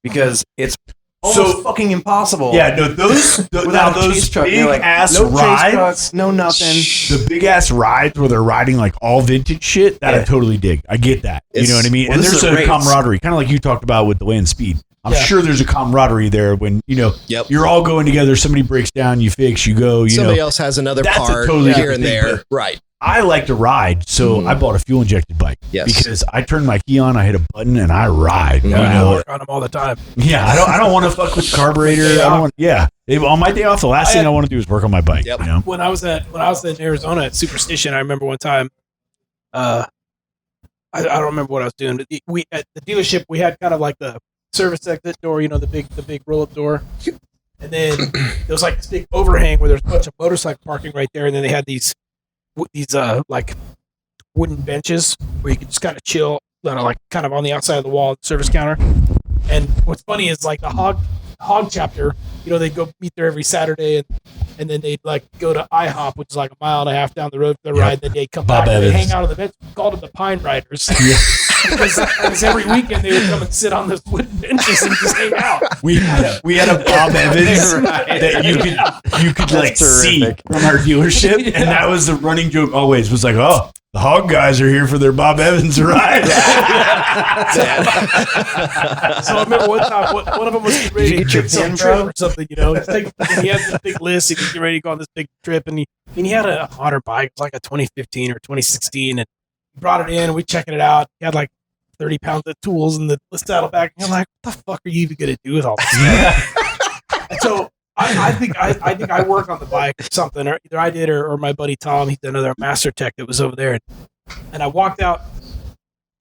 because it's almost fucking impossible. Yeah, no, those now Without a those chase truck, big you're like, ass no chase rides, trucks, no nothing. the big ass rides where they're riding like all vintage shit. That I Yeah. totally dig. I get that. You It's- know what I mean? well, and this there's is a a race. camaraderie, kind of like you talked about with the land speed. I'm Yeah. sure there's a camaraderie there when Yep. you're all going together. Somebody breaks down, you fix, you go. You Somebody know, else has another That's a part totally here and different thing, there, right? I like to ride, so Mhm. I bought a fuel injected bike Yes. because I turn my key on, I hit a button, and I ride. You Yeah. I know? work on them all the time. Yeah, I don't want to fuck with the carburetor. I don't want. Yeah, on my day off, the last thing I want to do is work on my bike. Yep. You know? When I was in Arizona at Superstition, I remember one time, I don't remember what I was doing. But we at the dealership we had kind of like the service exit door, the big roll up door, and then there was like this big overhang where there's a bunch of motorcycle parking right there, and then they had these like wooden benches where you could just kind of chill, like kind of on the outside of the wall, service counter. And what's funny is like the hog chapter, they go meet there every Saturday, and then they'd like go to IHOP, which is like a mile and a half down the road for the Yep. ride. Then they'd come Bob back and they'd Evans. hang out on the bench. We called them the Pine Riders. because every weekend they would come and sit on the wooden benches and just hang out. We had a Bob Evans that you could like see terrific. from our dealership, and that was the running joke always was like, oh, the Hog guys are here for their Bob Evans ride. So I remember one time, one of them was getting ready to Get your take some pen, trip bro? or something, you know. He had this big list. He was getting ready to go on this big trip, and he had a Honda bike. It was like a 2015 or 2016, and he brought it in, and we checking it out. He had like 30 pounds of tools in the saddlebag. And I'm like, what the fuck are you even going to do with all this stuff? And so I think I work on the bike or something, or either I did or my buddy Tom. He's another master tech that was over there. And I walked out,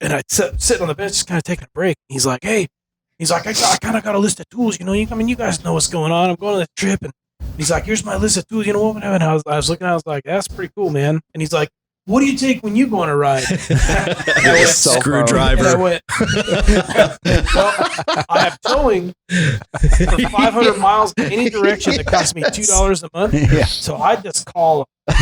and I sitting on the bench, just kind of taking a break. He's like, hey, I kind of got a list of tools. You know, you guys know what's going on. I'm going on this trip, and he's like, here's my list of tools. You know what? And I was looking, I was like, that's pretty cool, man. And he's like, what do you take when you go on a ride? Screwdriver. And I went, well, I have towing for 500 miles in any direction that costs me $2 a month. Yeah. So I just call them.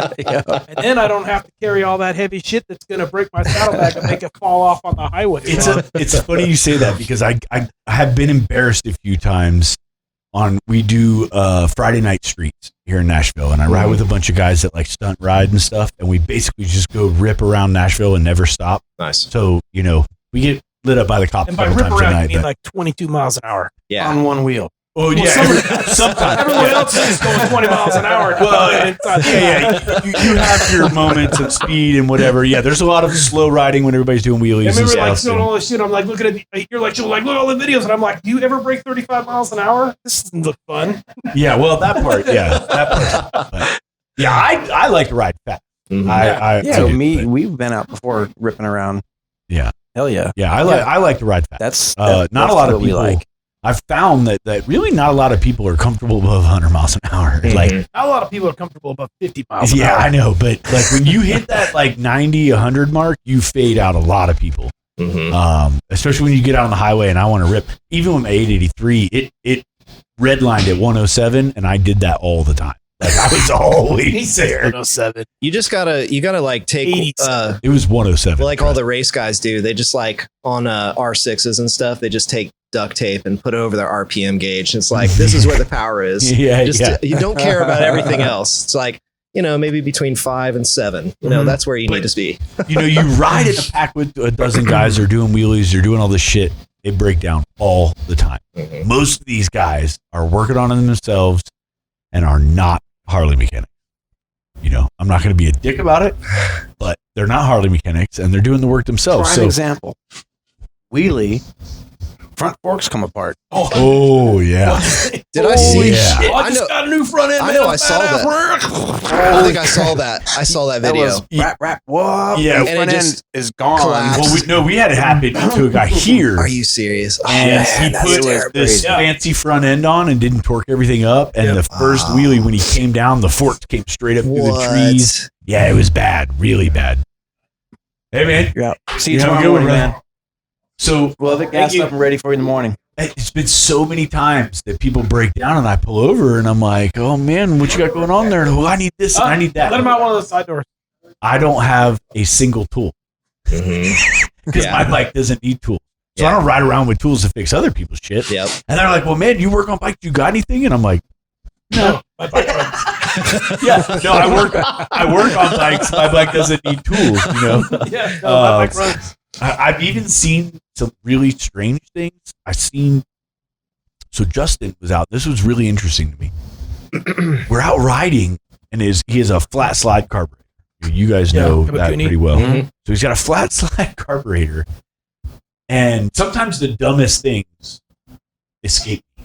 And then I don't have to carry all that heavy shit that's going to break my saddlebag and make it fall off on the highway. It's funny you say that because I have been embarrassed a few times. We do Friday night streets here in Nashville, and I ride with a bunch of guys that like stunt ride and stuff, and we basically just go rip around Nashville and never stop. Nice. So, you know, we get lit up by the cops and a by couple rip times a around, night. you mean but- like 22 miles an hour. Yeah. On one wheel. Oh, Well, yeah. Sometimes. Everyone else is going 20 miles an hour. Well, you have your moments of speed and whatever. Yeah, there's a lot of slow riding when everybody's doing wheelies I remember and like stuff. doing all this shit. I'm like looking at you're like look at all the videos, and I'm like, do you ever break 35 miles an hour? This doesn't look fun. Yeah, well, that part, yeah, that part. But, yeah, I like to ride fast. Mhm. I So do, but- we've been out before ripping around. Yeah. Hell yeah. yeah, I like to ride fast. That's Not that's a lot what of we people. like. I've found that really not a lot of people are comfortable above 100 miles an hour. Mhm. Like, Not a lot of people are comfortable above 50 miles an yeah, hour. I know, but like when you hit that like 90, 100 mark, you fade out a lot of people. Mhm. Especially when you get out on the highway and I want to rip. Even with my 883, it redlined at 107, and I did that all the time. Like I was always there. 107. You gotta like take 80. It was 107. like all the race guys do. They just like on R6s and stuff. They just take duct tape and put it over their RPM gauge. And it's like this is where the power is. Yeah, Just yeah. you don't care about everything else. It's like maybe between 5 and 7. Mhm. That's where you need to be. You know, you ride in a pack with a dozen guys. They're doing wheelies. They're doing all this shit. They break down all the time. Mhm. Most of these guys are working on them themselves and are not Harley mechanics. You know, I'm not going to be a dick about it, but they're not Harley mechanics and they're doing the work themselves. Prime example. Wheelie, front forks come apart. Oh yeah. Did I see? yeah. Oh, I I just know. got a new front end. I man. know, I'm I saw badass. I think I saw that. I saw that That video. was rap, whoop. Yeah. The And front it end just is gone. collapsed. Well, we had it happen to a guy here. Are you serious? Oh, And man, he that's put terrible. this Yeah. fancy front end on and didn't torque everything up. And the first wheelie, when he came down, the forks came straight up through the What? trees. Yeah, it was bad, really bad. Hey man, You're out. See you you have a tomorrow good one, morning, man. man. So Well, the gas up and ready for you in the morning. it's been so many times that people break down and I pull over and I'm like, oh man, what you got going on there? And, well, I need this and I need that. Let him out one of the side doors. I don't have a single tool because Yeah. my bike doesn't need tools. So I Yeah. don't ride around with tools to fix other people's shit. Yep. And they're like, well, man, you work on bikes. You got anything? And I'm like, no. My bike runs. Yeah, no, I work on bikes. My bike doesn't need tools, you know. Yeah, no, my bike runs. I've even seen some really strange things. So Justin was out. This was really interesting to me. We're out riding, and he has a flat slide carburetor. You guys know Yeah, that Kawakuni. pretty well. Mhm. So he's got a flat slide carburetor, and sometimes the dumbest things escape me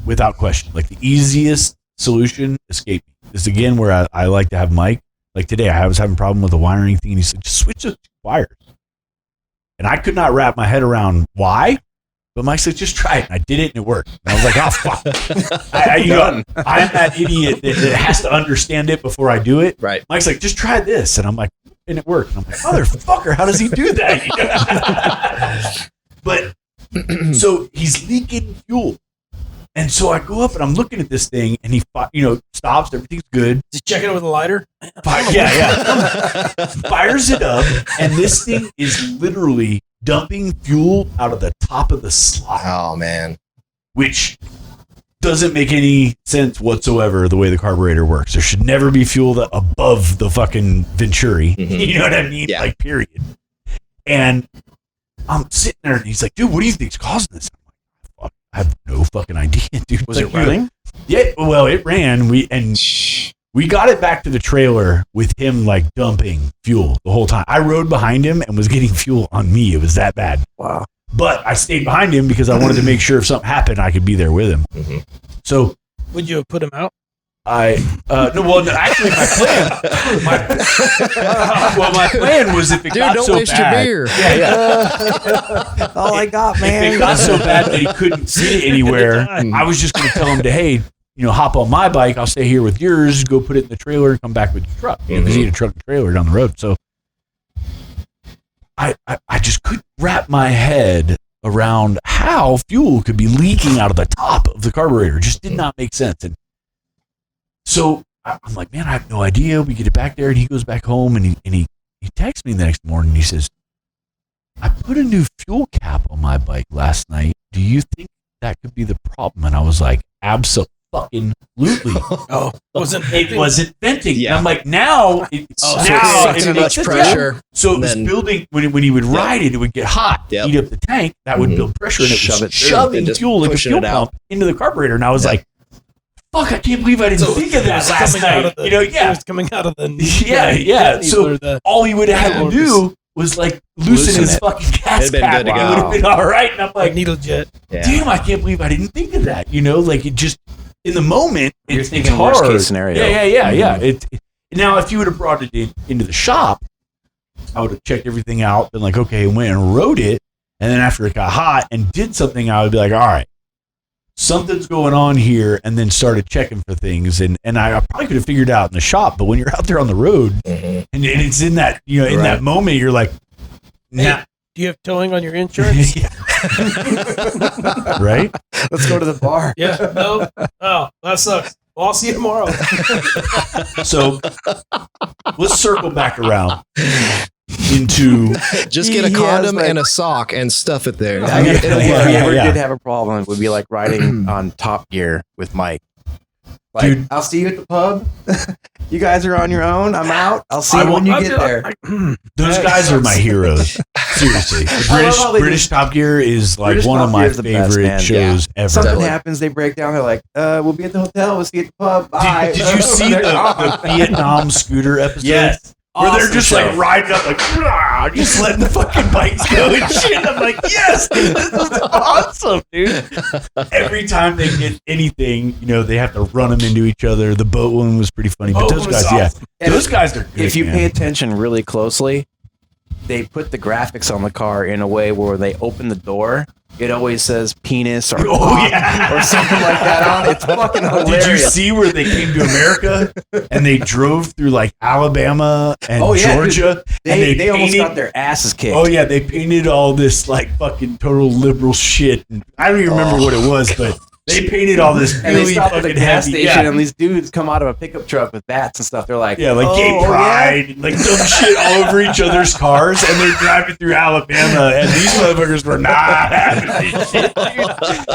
without question. Like the easiest solution escape me. This is again where I like to have Mike. Like today, I was having a problem with the wiring thing, and he said, just switch those wires. And I could not wrap my head around why, but Mike said, just try it. And I did it, and it worked. And I was like, oh, fuck. I'm that idiot that has to understand it before I do it. Right. Mike's like, just try this. And I'm like, and it worked. And I'm like, motherfucker, how does he do that? But so he's leaking fuel. And so I go up and I'm looking at this thing, and he, stops. Everything's good. Just check it with a lighter. Fires it up, and this thing is literally dumping fuel out of the top of the slot. Oh man, which doesn't make any sense whatsoever. The way the carburetor works, there should never be fuel above the fucking Venturi. Mm-hmm. You know what I mean? Yeah. Like, period. And I'm sitting there, and he's like, "Dude, what do you think's causing this?" I'm like, I have no fucking idea, dude. Was it running? Yeah, well, it ran. We got it back to the trailer with him like dumping fuel the whole time. I rode behind him and was getting fuel on me. It was that bad. Wow. But I stayed behind him because I wanted to make sure if something happened, I could be there with him. Mm-hmm. So would you have put him out? Actually, my plan was if it got don't so waste bad. your beer. Yeah. All I got, If man. it got so bad that he couldn't sit anywhere, I was just going to tell him to, hey, hop on my bike. I'll stay here with yours. Go put it in the trailer and come back with your truck. Because he had a truck and trailer down the road. So I just couldn't wrap my head around how fuel could be leaking out of the top of the carburetor. It just did not make sense. And so I'm like, man, I have no idea. We get it back there, and he goes back home, and he texts me the next morning. He says, I put a new fuel cap on my bike last night. Do you think that could be the problem? And I was like, absolutely. Oh, It wasn't venting. Yeah. And I'm like, now it's too much pressure. So it was building when he would ride it, it would get hot, eat up the tank. That would build pressure, and it was shoving fuel like a fuel pump into the carburetor. And I was like, fuck, I can't believe I didn't think of this last night. It was coming out of the So all he would have to do was like loosen his fucking gas It'd been cap. good to It go. would have been all right. And I'm like, needle jet. damn, I can't believe I didn't think of that. Like it just in the moment, You're it's thinking hard. worst case scenario. Yeah. Now, if you would have brought it into the shop, I would have checked everything out, been like, okay, went and rode it, and then after it got hot and did something, I would be like, all right, something's going on here, and then started checking for things, and I probably could have figured it out in the shop, but when you're out there on the road, and it's in that in that moment, you're like, nah. Do you have towing on your insurance? Right? Let's go to the bar. Yeah. No. Oh, that sucks. Well, I'll see you tomorrow. So let's circle back around into just get a condom and a sock and stuff it there. If we ever did have a problem, it would be like riding on Top Gear with Mike. Like, dude, I'll see you at the pub. You guys are on your own. I'm out. I'll see you when you get there. Those guys are my heroes. Seriously. The British Top Gear is like one of my favorite shows ever. Something happens, they break down. They're like, we'll be at the hotel. We'll see you at the pub. Bye. Did you see the Vietnam scooter episode? Yes. Where they're just like riding up, like, just letting the fucking bikes go and shit. I'm like, yes, dude, this is awesome, dude. Every time they get anything, they have to run them into each other. The boat one was pretty funny, but those guys, awesome. Those guys are good. If you pay attention really closely, they put the graphics on the car in a way where they open the door. It always says penis or or something like that on it. It's fucking hilarious. Did you see where they came to America and they drove through like Alabama and Georgia? They almost got their asses kicked. Oh yeah, they painted all this like fucking total liberal shit. And I don't even remember what it was, but they painted all this and really they stop at the gas heavy, station, and these dudes come out of a pickup truck with bats and stuff. They're like, gay pride, like dumb shit all over each other's cars, and they're driving through Alabama, and these motherfuckers were not having this shit, dude.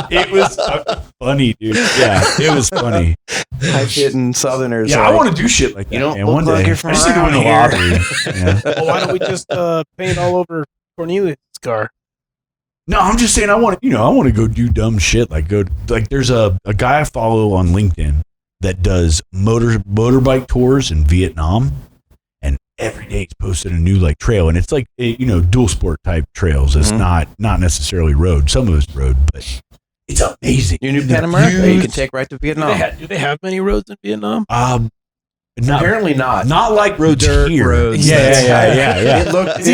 It was funny, dude. Yeah, it was funny. High-hitting Southerners. Yeah, I want to do shit like that. One day. I just need to win the lottery. Yeah. Well, why don't we just paint all over Cornelius' car? No, I'm just saying I want to go do dumb shit. There's a guy I follow on LinkedIn that does motorbike tours in Vietnam, and every day he's posted a new like trail, and it's like dual sport type trails. It's not necessarily road. Some of it's road, but it's amazing. Your new Pan America you can take right to Vietnam. Do they have many roads in Vietnam? Apparently not. Not like roads Dirt here. roads. Yeah. It looked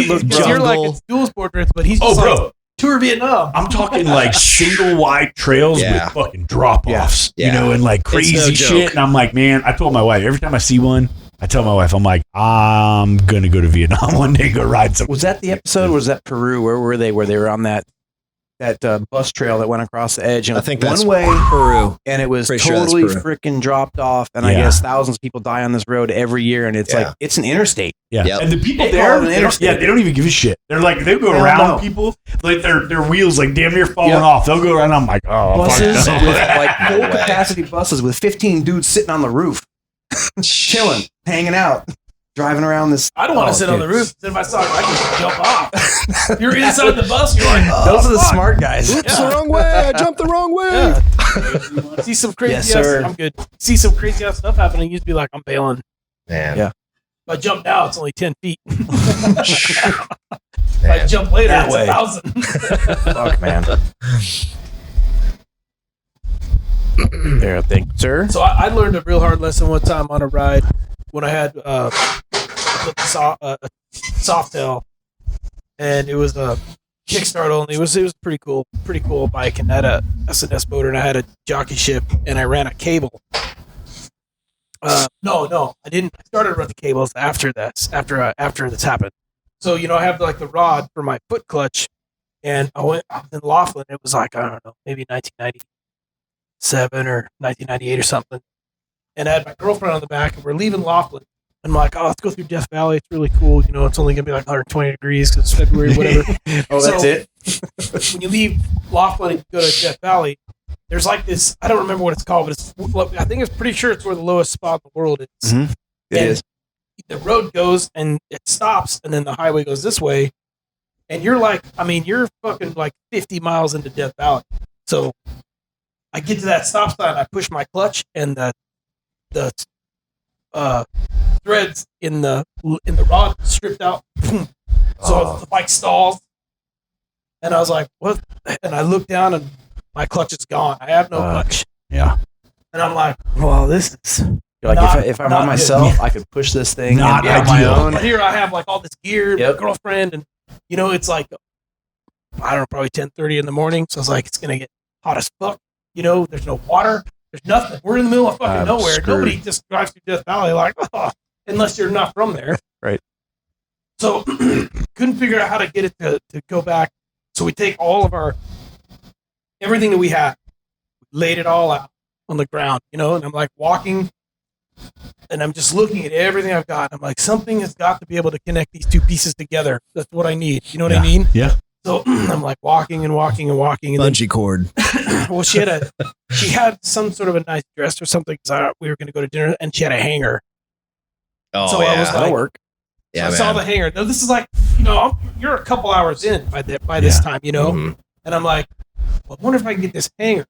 You're like it's dual sport race, but he's just bro. Tour Vietnam. I'm talking like single wide trails with fucking drop offs, and like crazy shit. And I'm like, man, I told my wife every time I see one, I tell my wife, I'm like, I'm gonna go to Vietnam one day, go ride some. Was that the episode? Or was that Peru? Where were they? Where they were on that? bus trail that went across the edge. And I think one that's way, Peru. and it was Pretty sure that's totally Peru. freaking dropped off. And I Yeah. guess thousands of people die on this road every year. And it's like it's an interstate. Yeah, Yep. and the people They there, call it an interstate. they don't even give a shit. They're like, they go Hell around no. people, like their wheels like damn near falling Yep. off. They'll go around. I'm like, oh, Buses fuck with no. like full No way. capacity buses with 15 dudes sitting on the roof, chilling, hanging out, driving around this. I don't want to sit on the roof. If I saw it, I could jump off. You're inside the bus. You're like, oh, Those are the fuck. smart guys. Oops, the wrong way. I jumped the wrong way. Yeah. See some crazy Yes, ass. sir. I'm good. See some crazy ass stuff happening. You just be like, I'm bailing. Man. Yeah. If I jump now, it's only 10 feet. If I Man. jump later, That it's way. 1,000. Fuck, man. There, thank you, sir. So I learned a real hard lesson one time on a ride when I had a Softail, and it was a kickstart only. It was pretty cool bike, and I had a SNS motor, and I had a jockey ship, and I ran a cable. No, I didn't. I started running cables after this happened. So I have like the rod for my foot clutch, and I was in Laughlin. It was like, I don't know, maybe 1997 or 1998 or something. And I had my girlfriend on the back, and we're leaving Laughlin. And I'm like, oh, let's go through Death Valley. It's really cool. It's only gonna be like 120 degrees because it's February, whatever. Oh, that's it. When you leave Laughlin and go to Death Valley, there's like this. I don't remember what it's called, but I think it's pretty sure it's where the lowest spot in the world is. Mhm. It And is. The road goes and it stops, and then the highway goes this way, and you're like, you're fucking like 50 miles into Death Valley. So I get to that stop sign, I push my clutch, and the threads in the rod stripped out. So the bike stalls, and I was like, "What?" And I look down, and my clutch is gone. I have no clutch, Yeah, and I'm like, "Well, this is." You're like, Not- if I'm not on good. myself, I could push this thing Not and be on my ideal. own. But here I have like all this gear, Yep. my girlfriend, and it's like, I don't know, probably 10:30 in the morning. So I was like, it's gonna get hot as fuck. There's no water, there's nothing. We're in the middle of fucking I'm nowhere. screwed. Nobody just drives through Death Valley like, unless you're not from there. Right. So couldn't figure out how to get it to go back. So we take all of everything that we had, laid it all out on the ground, and I'm like walking. And I'm just looking at everything I've got. I'm like, something has got to be able to connect these two pieces together. That's what I need. You know what I mean? yeah. So I'm like walking and walking and walking. And Bungee cord. then, well, she had some sort of a nice dress or something. Because we were going to go to dinner, and she had a hanger. Oh, So I was yeah. like, work. Yeah, I saw man. the hanger. Now this is like, you're a couple hours in by this time, Mhm. And I'm like, well, I wonder if I can get this hanger.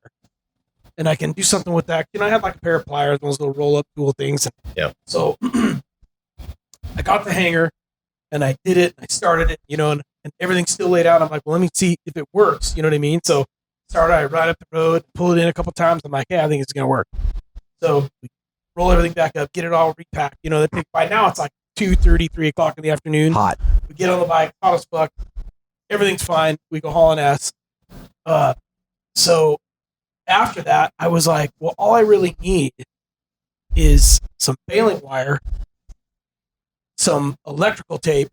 And I can do something with that. I have like a pair of pliers, those little roll-up tool things. And Yeah. So I got the hanger, and I did it. I started it, and everything's still laid out. I'm like, well, let me see if it works. You know what I mean? So I ride up the road, pull it in a couple times. I'm like, hey, I think it's gonna work. So we roll everything back up, get it all repacked. By now it's like 2:30, 3 o'clock in the afternoon. Hot. We get on the bike, hot as fuck. Everything's fine. We go hauling ass. So after that, I was like, well, all I really need is some baling wire, some electrical tape,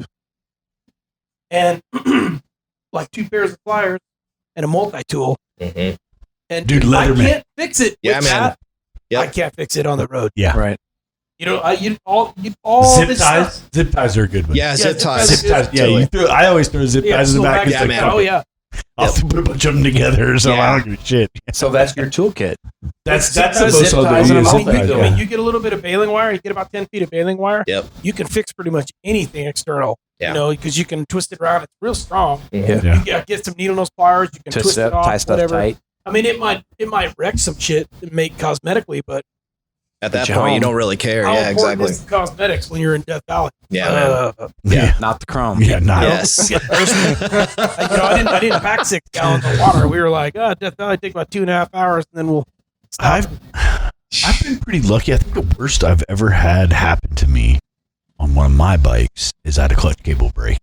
and like 2 pairs of pliers and a multi-tool. Mhm. And Dude, if I Leatherman. can't fix it Yeah, with man. that, Yep. I can't fix it on the road. Yeah. Right. All Zip this ties. stuff. Zip ties are a good one. Yeah, zip zip ties. ties. Zip ties. Yeah, Totally. I always throw zip ties in the back. back. Yeah, man. Oh yeah. I'll put a bunch of them together, so Yeah. I don't give a shit. So that's your toolkit. That's Zip the ties, most zip other ties, and a zip multi- ties, I mean, yeah. you get a little bit of baling wire. You get about 10 feet of baling wire. Yep. You can fix pretty much anything external. Yeah. Because you can twist it around. It's real strong. Mhm. Yeah. You get some needle nose pliers. You can Twist twist it it up, off. tie stuff Whatever. tight. I mean, it might wreck some shit and make cosmetically, but At that Get you point, you home. don't really care. how Yeah, important exactly. is the cosmetics when you're in Death Valley? Yeah, man. Yeah. Not the chrome. Yeah, not Yes. I didn't pack 6 gallons of water. We were like, Death Valley take about 2.5 hours, and then we'll stop. I've been pretty lucky. I think the worst I've ever had happen to me on one of my bikes is I had a clutch cable break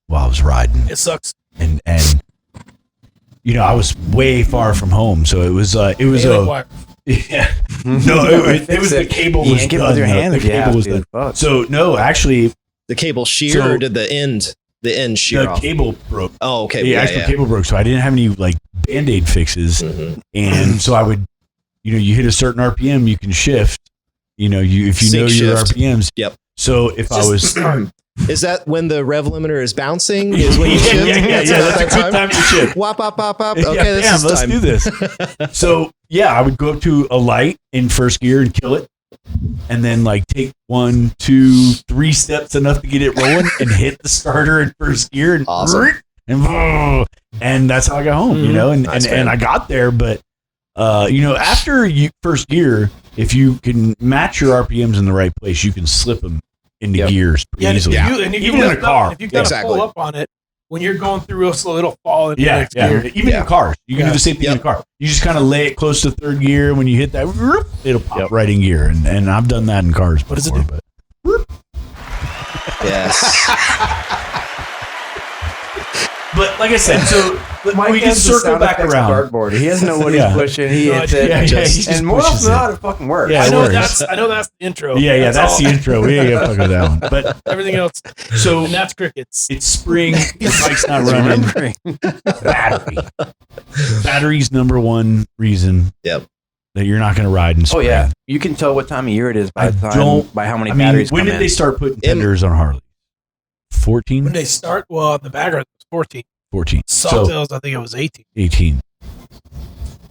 while I was riding, It sucks. and I was way far from home, so it was Baling wire. yeah. No, it was the cable You was yank it done. with your hand The if you cable have was to. done. Fuck. So no, actually, The cable shear So- or did the end? The end shear The off. cable broke. Oh, okay. The actual cable broke, so I didn't have any like Band-Aid fixes, and so I would, you hit a certain RPM, you can shift. If you know your RPMs. Yep. So if I was, is that when the rev limiter is bouncing? Is when you shift? That's a good time to shift. Wop, wop, wop, wop. Yeah, Okay, let's do this. So I would go up to a light in first gear and kill it, and then like take 1, 2, 3 steps enough to get it rolling, and hit the starter in first gear, and and that's how I got home. And I got there, but after first gear, if you can match your RPMs in the right place, you can slip them into gears pretty easily. Even in a car. If you kind of pull up on it, when you're going through real slow, it'll fall into the next gear. Even in cars. You can do the same thing in a car. You just kind of lay it close to third gear. When you hit that, it'll pop right in gear. And I've done that in cars before. What does it do? Yes. But like I said, so we can circle back around. Dartboard. He doesn't know what he's pushing. He hits it. And more often than not, it fucking works. Yeah, I know that's the intro. Yeah, that's the intro. We ain't gonna fuck with that one. But everything else. So and that's crickets. It's spring. Your bike's not running. Battery. Battery's number one reason. Yep. That you're not going to ride in spring. Oh yeah, you can tell what time of year it is by how many batteries. When did they start putting tenders on Harley? 14. When they start, well, the bagger was 14. 14. Sawtails, I think it was 18. 18.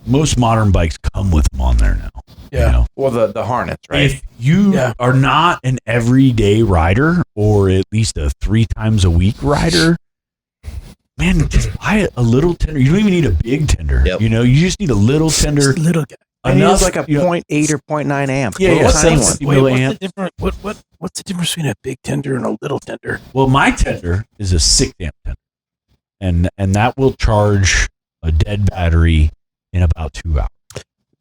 Most modern bikes come with them on there now. Yeah. Well, the harness, right? If you are not an everyday rider, or at least a 3 times a week rider, man, just buy a little tender. You don't even need a big tender. Yep. You just need a little tender. Just a little guy. Enough, like a 0.8 or 0.9 amp. Yeah, 750 milliamp. What's the difference between a big tender and a little tender? Well, my tender is a 6 amp tender, and that will charge a dead battery in about 2 hours.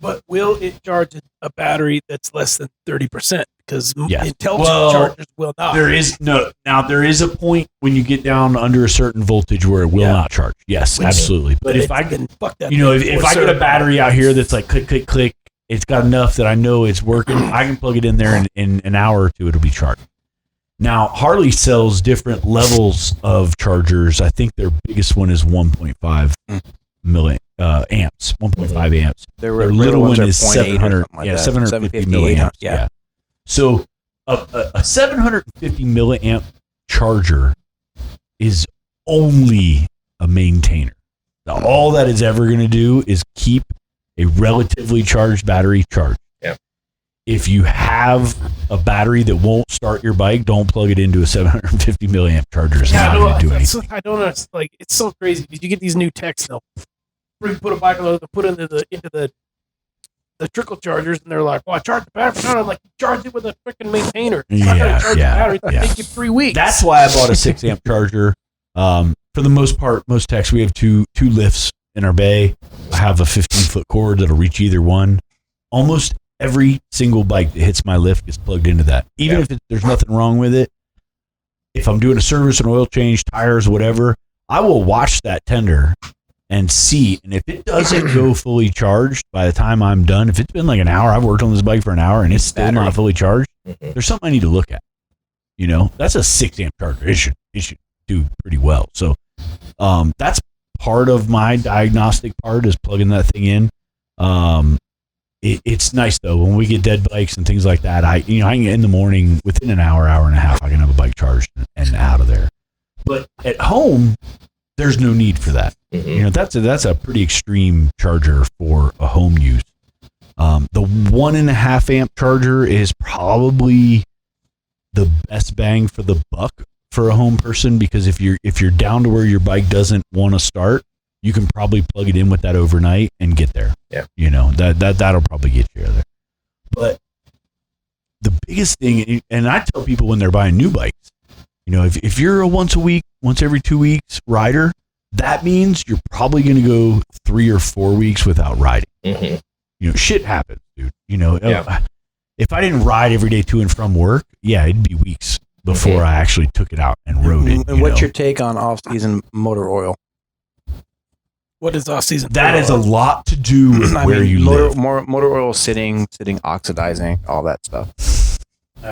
But will it charge a battery that's less than 30%? Because intelligent chargers will not. There is a point when you get down under a certain voltage where it will not charge. Yes, absolutely. But if I can, if I get a battery out here that's like click, click, click, it's got enough that I know it's working. I can plug it in there, and in an hour or two, it'll be charged. Now, Harley sells different levels of chargers. I think their biggest one is 1.5 amps, 1.5 amps. Their little one is 700, 750 milliamps. Yeah. So a 750 milliamp charger is only a maintainer. Now, all that is ever going to do is keep a relatively charged battery charged. Yeah. If you have a battery that won't start your bike, don't plug it into a 750 milliamp charger. It's not going to do anything. I don't know. Like, it's so crazy because you get these new techs. They'll put a bike on those and put into the trickle chargers, and they're like, "Well, I charged the battery." No, I'm like, "Charge it with a freaking maintainer." It's not gonna charge the battery. It'll take you 3 weeks. That's why I bought a 6 amp charger. For the most part, most techs, we have two lifts in our bay. I have a 15-foot cord that'll reach either one. Almost every single bike that hits my lift gets plugged into that, even if there's nothing wrong with it. If I'm doing a service, an oil change, tires, whatever, I will watch that tender and see. And if it doesn't go fully charged by the time I'm done, if it's been like an hour, I've worked on this bike for an hour and it's still not fully charged, there's something I need to look at. That's a 6 amp charger. It should do pretty well. So that's part of my diagnostic part, is plugging that thing in. It's nice though when we get dead bikes and things like that. I can get in the morning, within an hour and a half, I can have a bike charged and out of there. But at home, there's no need for that. That's a pretty extreme charger for a home use. The 1.5 amp charger is probably the best bang for the buck for a home person, because if you're down to where your bike doesn't want to start, you can probably plug it in with that overnight and get there. Yeah. That'll probably get you there. But the biggest thing, and I tell people when they're buying new bikes, if you're a once every 2 weeks rider, that means you're probably going to go 3 or 4 weeks without riding. Shit happens, dude. If I didn't ride every day to and from work, it'd be weeks before I actually took it out and rode it. And what's your take on off-season motor oil? What is off-season? That is a lot to do with where you live. Motor oil sitting, oxidizing, all that stuff.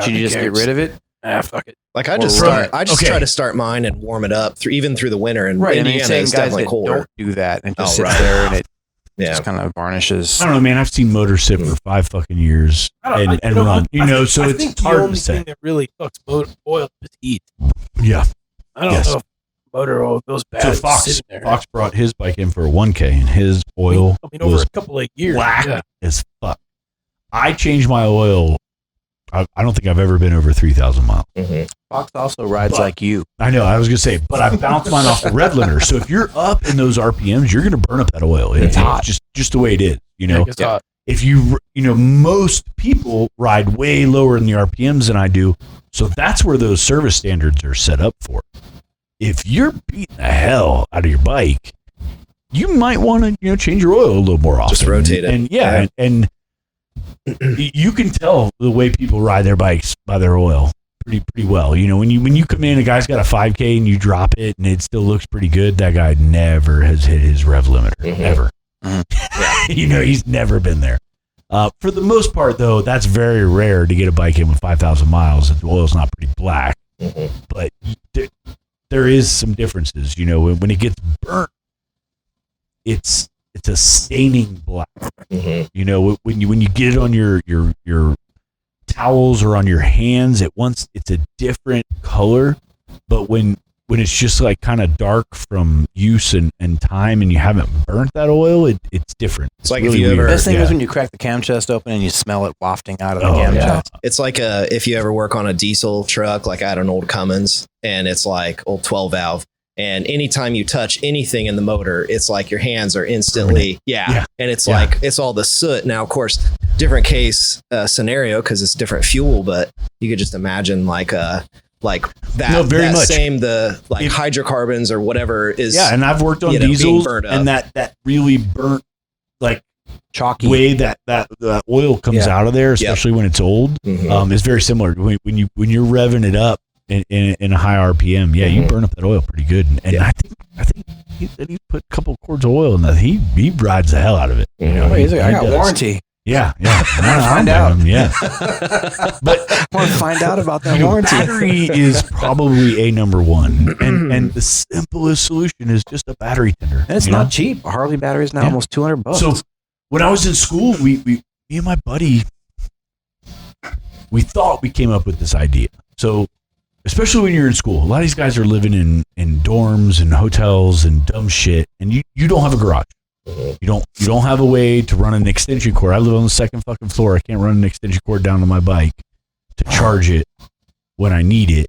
Should you just get rid of it? Fuck it. Like I just try to start mine and warm it up even through the winter. And Indiana is definitely colder. Don't do that and just sit there and it just kind of varnishes. I don't know, man. I've seen motors sit for 5 fucking years and run. So I it's think hard the only to say. thing that really fucks motor oil is heat. Yeah. I don't know if motor oil goes bad. So Fox brought his bike in for a 1K, and his oil over was a couple of years, black as fuck. I changed my oil. I don't think I've ever been over 3,000 miles. Mm-hmm. Fox also rides like you. I know. I was gonna say, but I bounced mine off the rev limiter. So if you're up in those RPMs, you're gonna burn up that oil. It's hot. Just the way it is. If most people ride way lower in the RPMs than I do, so that's where those service standards are set up for. If you're beating the hell out of your bike, you might want to change your oil a little more often. Just rotate it. And and you can tell the way people ride their bikes by their oil pretty well. When you come in, a guy's got a 5K and you drop it and it still looks pretty good. That guy never has hit his rev limiter ever. He's never been there. For the most part, though, that's very rare to get a bike in with 5,000 miles and the oil's not pretty black. But there is some differences. When it gets burnt, it's a staining black. When you get it on your towels or on your hands, it's a different color. But when it's just like kind of dark from use and time, and you haven't burnt that oil, it's different. It's like really if you weird. ever. The best thing is when you crack the cam chest open and you smell it wafting out of the cam chest. It's like if you ever work on a diesel truck, like I had an old Cummins, and it's like old 12 valve. And anytime you touch anything in the motor, it's like your hands are instantly, and it's like, it's all the soot. Now, of course, different case scenario because it's different fuel, but you could just imagine like that, hydrocarbons or whatever is. Yeah, and I've worked on diesels and that really burnt, like chalky way that oil comes out of there, especially when it's old, is very similar. When you're revving it up, in a high RPM, you burn up that oil pretty good, and I think he put a couple quarts of oil in that. He rides the hell out of it. He's like, I got warranty. Yeah. Find out. But I want to find out about that warranty. Battery is probably number one, and the simplest solution is just a battery tender. And it's not cheap. A Harley battery is now almost $200. So when I was in school, me and my buddy, we thought we came up with this idea. So especially when you're in school, a lot of these guys are living in dorms and hotels and dumb shit, and you don't have a garage. You don't have a way to run an extension cord. I live on the second fucking floor. I can't run an extension cord down to my bike to charge it when I need it.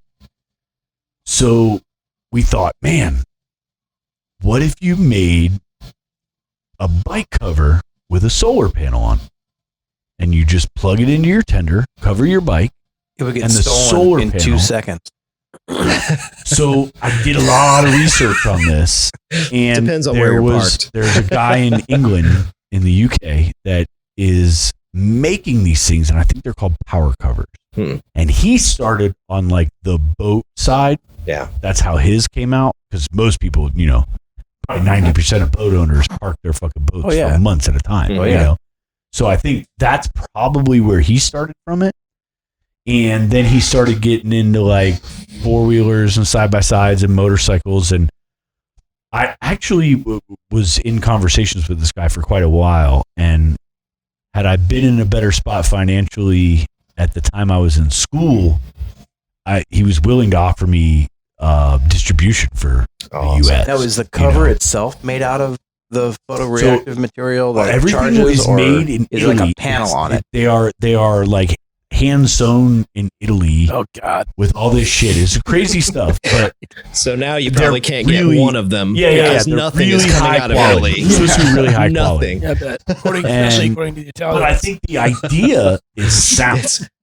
So we thought, man, what if you made a bike cover with a solar panel on, and you just plug it into your tender, cover your bike, it would get and the stolen solar in panel, 2 seconds. So I did a lot of research on this, and depends on where you're parked. There's a guy in England, in the UK, that is making these things, and I think they're called power covers. And he started on like the boat side. Yeah, that's how his came out, because most people, probably 90% of boat owners park their fucking boats for months at a time. So I think that's probably where he started from it. And then he started getting into like 4-wheelers and side-by-sides and motorcycles. And I actually was in conversations with this guy for quite a while. And had I been in a better spot financially at the time I was in school, he was willing to offer me distribution for the U.S. Now, is the cover itself made out of the photoreactive material that everything charges, is made in is Italy. Like a panel on it? They are like hand sewn in Italy. Oh God! With all this shit, it's crazy stuff. But so now you probably can't get one of them. Because nothing is coming out of Italy. It's supposed to be really high quality. Yeah, especially according to the Italians. But I think the idea is sound.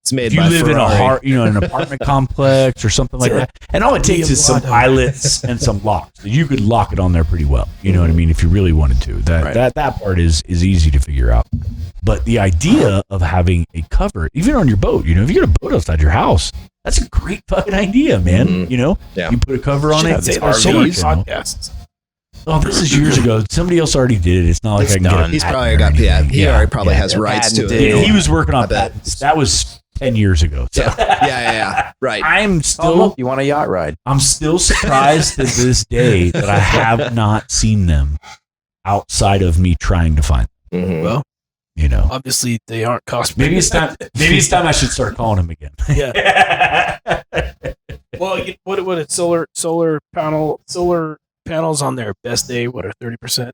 It's made if by you live Ferrari. in an apartment complex or something like that, and all it takes is some eyelets and some locks. You could lock it on there pretty well. You know what I mean? If you really wanted to, that part is easy to figure out. But the idea of having a cover, even on your boat, if you got a boat outside your house, that's a great fucking idea, man. You put a cover on it. It's our podcasts. Oh, this is years ago. Somebody else already did it. It's not like I can get it. He's probably got he already probably has rights to it. He was working on patents. That was 10 years ago. So Yeah. Right. I'm Oh, still look, you want a yacht ride? I'm still surprised to this day that I have not seen them outside of me trying to find them. Mhm. Well, You know, obviously they aren't cost. maybe it's time. Maybe it's time I should start calling him again. Yeah. Well, what is solar panels on their best day? What are 30%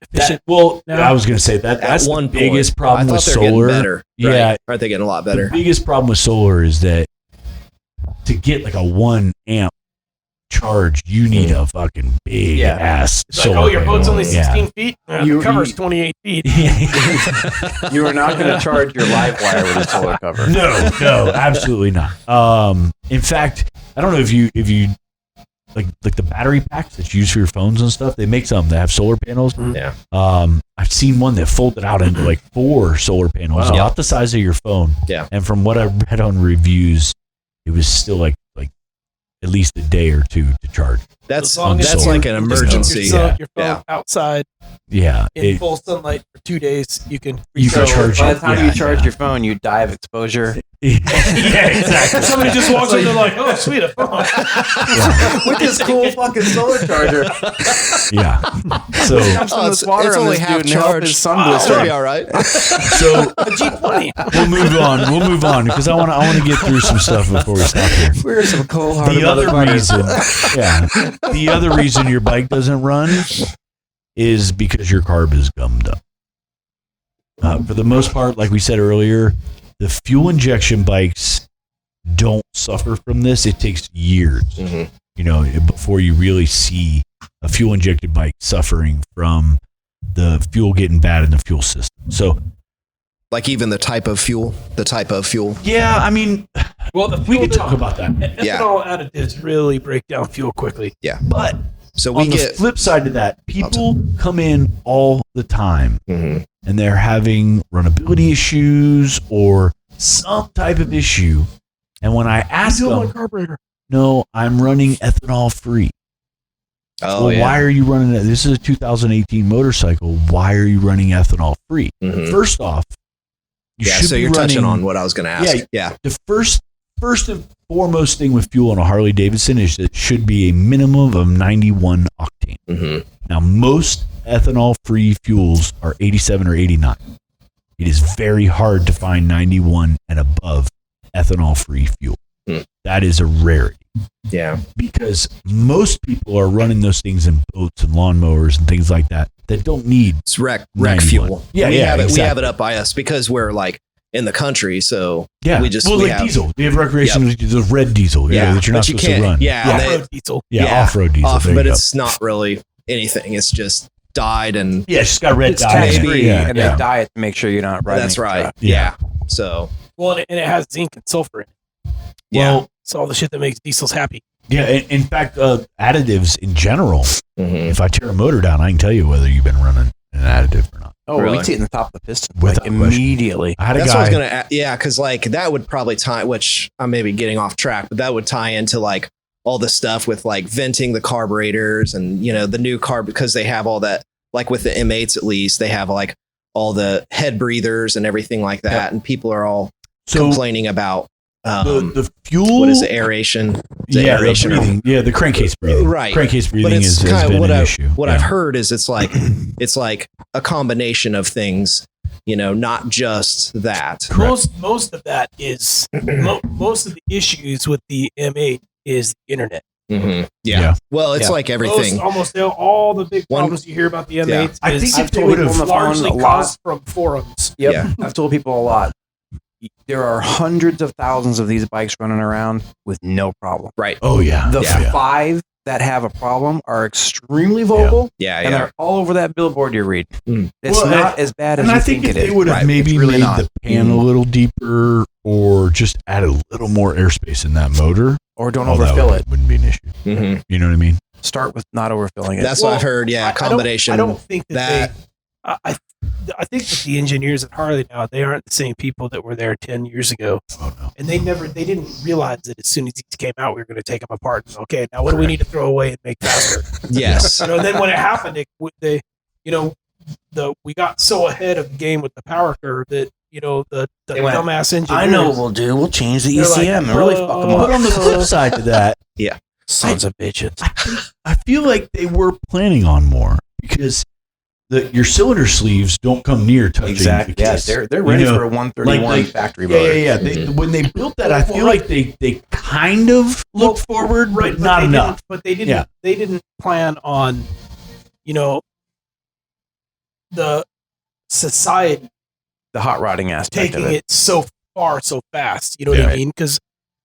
efficient? Well, now? I was going to say that's At one the biggest point, problem I with thought they were solar. getting better. Right? Yeah, Aren't they getting a lot better? the biggest problem with solar is that to get like a 1 amp charge, you need a fucking big ass It's like, solar your boat's panel. only 16 feet. You- The cover's you- 28 feet. You are not going to charge your live wire with a solar cover. No, absolutely not. In fact, I don't know if you like the battery packs that you use for your phones and stuff. They make some that have solar panels. Yeah. I've seen one that folded out into like 4 solar panels, Wow. about the size of your phone. Yeah. And from what I read on reviews, it was still like at least a day or 2 to charge. That's As long as that's you- like an you just keep emergency. your phone Yeah. outside Yeah. in full sunlight for 2 days. You can You can So charge by it. the time Yeah, you charge yeah. your phone, you die of exposure. yeah, exactly. Somebody just walks in, they're like, "Oh, sweet, a phone." With this cool fucking solar charger. Yeah. So Dump some of this water on this dude and help his sun It'll blister. be all right. so A G20. we'll move on because I want to get through some stuff before we stop here. We're some cold-hearted The other motherfuckers. the other reason your bike doesn't run is because your carb is gummed up. For the most part, like we said earlier, the fuel injection bikes don't suffer from this. It takes years, before you really see a fuel injected bike suffering from the fuel getting bad in the fuel system. So, Like even the type of fuel. yeah, I mean, Well, we could talk about that. Yeah. Ethanol additives really break down fuel quickly. But So we on the get flip side of that, people come in all the time Mhm. and they're having runnability issues or some type of issue. And when I ask Fuel my them, carburetor. no, I'm running ethanol free. Oh yeah. Why are you running it? This is a 2018 motorcycle. Why are you running ethanol free? Mhm. First off, you Yeah. should So be you're touching running- on what I was going to ask. Yeah. the first and foremost thing with fuel on a Harley Davidson is that it should be a minimum of 91 octane. Mhm. Now, most ethanol-free fuels are 87 or 89. It is very hard to find 91 and above ethanol-free fuel. Hmm. That is a rarity Yeah. because most people are running those things in boats and lawnmowers and things like that don't need. It's wreck 91. fuel. Yeah, we yeah, have it. We exactly. have it up by us because we're like in the country. So Yeah, we just well, we like have diesel. We have recreational, the red diesel, that you're not but you supposed to can't. run. Yeah. yeah, they- Off-road diesel. off-road diesel. off, there you but go. it's not really anything. It's just dyed and Yeah, it's just got red It's dye. tax in it. free, Yeah, and yeah. they dye it to make sure you're not riding. that's right. truck. Yeah. So Well, and it has zinc and sulfur in it. yeah. Well, It's all the shit that makes diesels happy. yeah. In fact, additives in general. Mhm. If I tear a motor down, I can tell you whether you've been running an additive or not. Oh, Really? we see it in the top of the piston Without like question. immediately. I had a That's what I was guy. gonna. Yeah, because like that would probably tie. Which I'm maybe getting off track, but that would tie into like all the stuff with like venting the carburetors and the new carb because they have all that. Like with the M8s, at least they have like all the head breathers and everything like that, Yeah. and people are all So complaining about the fuel. what is it, aeration? The Yeah, aeration the breathing. Yeah, the crankcase breathing. Right. Crankcase But breathing it's has kind of been what an I issue. what Yeah. I've heard is it's like a combination of things, not just that. Most of that is most of the issues with the M8 is the internet. Mm-hmm. Yeah. Yeah. Well, it's Yeah. like everything. Almost all the big One- problems you hear about the M8 I is think if they they would've- largely on a lot- caused from forums. Yep. Yeah. I've told people a lot. There are hundreds of thousands of these bikes running around with no problem. Right. Oh yeah. The yeah. 5 that have a problem are extremely vocal, Yeah. and Yeah. they're all over that billboard you read. Mm. It's Well, not as bad as And you I think think if it they is. would have Right. maybe It's really made not. the pan a little deeper or just add a little more airspace in that motor, Or don't that overfill it. wouldn't be an issue. Mhm. You know what I mean? Start with not overfilling it. That's what Well, I've heard. Yeah. Combination. I don't think that. I think that the engineers at Harley now, they aren't the same people that were there 10 years ago. Oh no. And they didn't realize that as soon as these came out, we were going to take them apart. And, okay, now what do we need to throw away and make faster? Yes. And then when it happened, we got so ahead of the game with the power curve that the They went, dumbass engineers. I know what we'll do. We'll change the They're ECM like, and really fuck them But up. on the flip side to that, Sons of bitches. I feel like they were planning on more because your cylinder sleeves don't come near touching. Exactly. the Yeah, case. they're ready for a 131 factory motor. Yeah. When they built that, I feel like they kind of looked forward, right? but not enough. But they didn't. Yeah. They didn't plan on, the society The hot rodding aspect taking of it so far so fast. You know what I mean? Because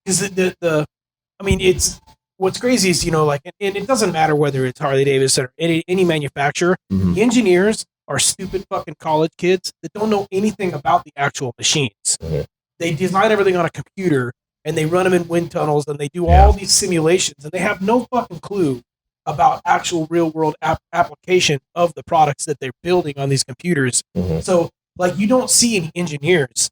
it's what's crazy is and it doesn't matter whether it's Harley Davidson or any manufacturer. Mhm. The engineers are stupid fucking college kids that don't know anything about the actual machines. Mhm. They design everything on a computer and they run them in wind tunnels and they do all these simulations and they have no fucking clue about actual real world application of the products that they're building on these computers. Mhm. So you don't see any engineers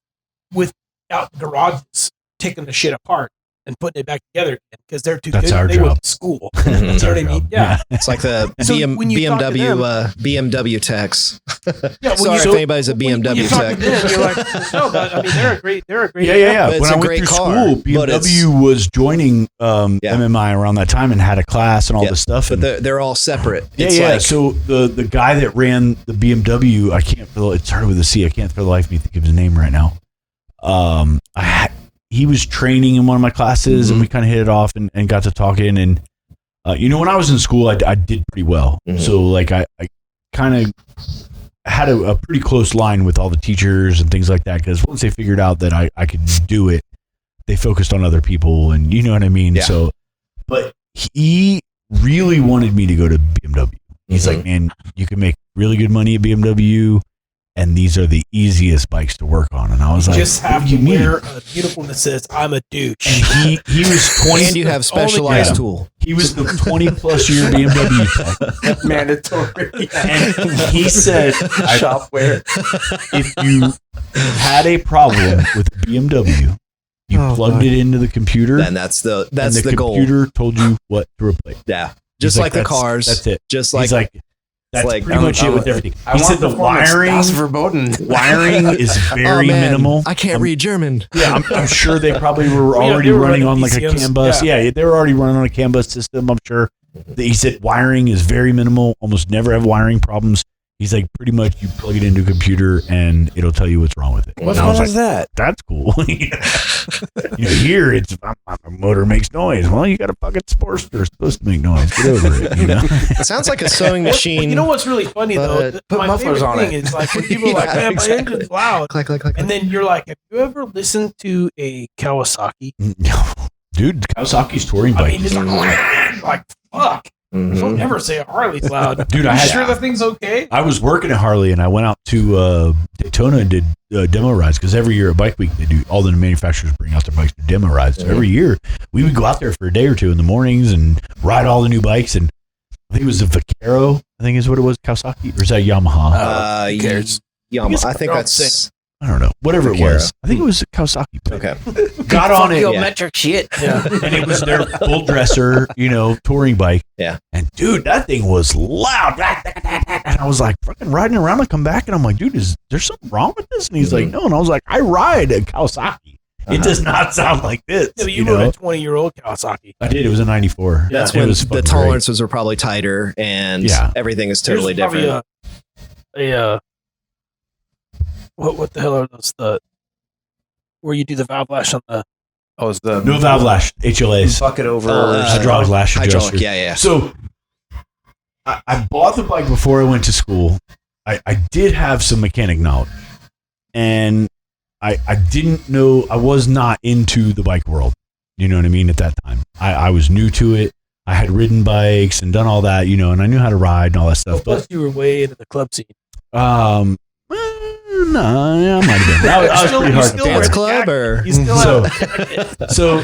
out garages taking the shit apart and putting it back together because they're too That's good. our They job. went to school. That's You know our what I mean? job. Yeah. It's like the So when you talk to BMW techs. Yeah, Sorry if anybody's a when BMW you talk tech. to them, you're like, no, but I mean, they're a great. Yeah. But it's When a I went great through car, school, but it's- BMW was joining MMI around that time and had a class and all this stuff. But And they're all separate. yeah. It's So the guy that ran the BMW, it started with a C. I can't for the life of me think of his name right now. He was training in one of my classes, and we kind of hit it off and got to talking. And when I was in school, I did pretty well. Mhm. So I kind of had a pretty close line with all the teachers and things like that. Because once they figured out that I could do it, they focused on other people, and you know what I mean. Yeah. So, but he really wanted me to go to BMW. He's like, man, you can make really good money at BMW. And these are the easiest bikes to work on. And I was like, just have to wear a uniform that says "I'm a douche." And he was 20. and you have specialized tool. He was the 20+ year BMW tech. Mandatory. And he said, Shopware. if you had a problem with BMW, you plugged it into the computer. Then that's the and the goal. computer told you what to replace. Yeah. He's Just like the that's- cars. That's it. Just He's like that's like, pretty much it with everything. I He want said the performance. wiring That's verboten. wiring is very oh, man, minimal. I can't read German. Yeah, I'm sure they probably were Yeah, already they were running running on like a PCMs. CAN bus. Yeah, they were already running on a CAN bus system, I'm sure. He said wiring is very minimal, almost never have wiring problems. He's like, pretty much you plug it into a computer and it'll tell you what's wrong with it. What And I was fun is that? that's cool. Here it's my motor makes noise. Well, you got a fucking Sportster, it's supposed to make noise. Get over it. It sounds like a sewing machine. You know what's really funny though? But put My mufflers favorite on thing it. is like when people are like, Yeah, "Man, exactly. my engine's loud," Click, click, click. and then you're like, "Have you ever listened to a Kawasaki?" Dude, Kawasaki's touring I bike. mean, it's like fuck. Mhm. Don't ever say a Harley's loud. Dude, I You had sure the thing's okay? I was working at Harley and I went out to Daytona and did demo rides because every year at Bike Week they do, all the manufacturers bring out their bikes to demo rides. So every year we would go out there for a day or two in the mornings and ride all the new bikes. And I think it was a Vaquero, I think is what it was, Kawasaki, or is that Yamaha? Who cares? I think they're all that's I don't know, whatever it Vaquero. was. I think it was a Kawasaki. okay. Got on it, metric shit. Yeah. and it was their full dresser, touring bike. Yeah. And dude, that thing was loud. And I was like, fucking riding around. I come back and I'm like, dude, is there something wrong with this? And he's like, no. And I was like, I ride a Kawasaki. It does not sound like this. Yeah, but you rode a 20-year-old Kawasaki. I did. It was a 94. That's It when was the fucking tolerances were probably tighter and everything is totally Here's probably different. What the hell are those? Where you do the valve lash on the Oh, it's the great. No valve lash, HLAs. bucket over. Hydraulic lash Hydraulic, adjuster. yeah. So I bought the bike before I went to school. I did have some mechanic knowledge. And I didn't know, I was not into the bike world. You know what I mean? At that time, I was new to it. I had ridden bikes and done all that, and I knew how to ride and all that stuff. plus you were way into the club scene. No, I might have been. I was pretty hard to Dance find. club or You still So- have So